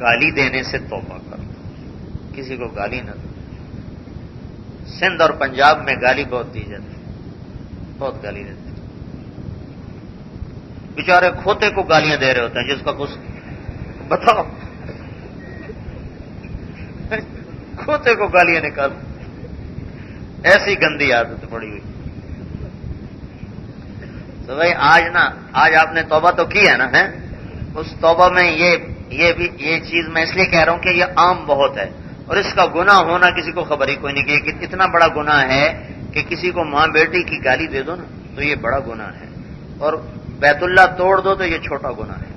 گالی دینے سے توبہ کرو، کسی کو گالی نہ دو. سندھ اور پنجاب میں گالی بہت دی جاتی ہے، بہت گالی دیتے ہیں. بیچارے کھوتے کو گالیاں دے رہے ہوتے ہیں جس کا کچھ بتاؤ، کھوتے کو گالیاں نکال، ایسی گندی عادت پڑی ہوئی. تو بھائی آج آپ نے توبہ تو کی ہے نا، ہے اس توبہ میں یہ چیز میں اس لیے کہہ رہا ہوں کہ یہ عام بہت ہے اور اس کا گناہ ہونا کسی کو خبر ہی کوئی نہیں کہ اتنا بڑا گناہ ہے کہ کسی کو ماں بیٹی کی گالی دے دو نا تو یہ بڑا گناہ ہے، اور بیت اللہ توڑ دو تو یہ چھوٹا گناہ ہے.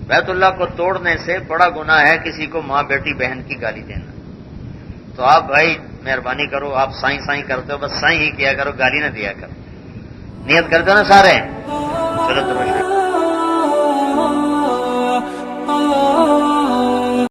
بیت اللہ کو توڑنے سے بڑا گناہ ہے کسی کو ماں بیٹی بہن کی گالی دینا. تو آپ بھائی مہربانی کرو، آپ سائیں سائیں کرتے ہو، بس سائیں ہی کیا کرو، گالی نہ دیا کرو. نیت کرتے ہو نا سارے؟ چلو درود.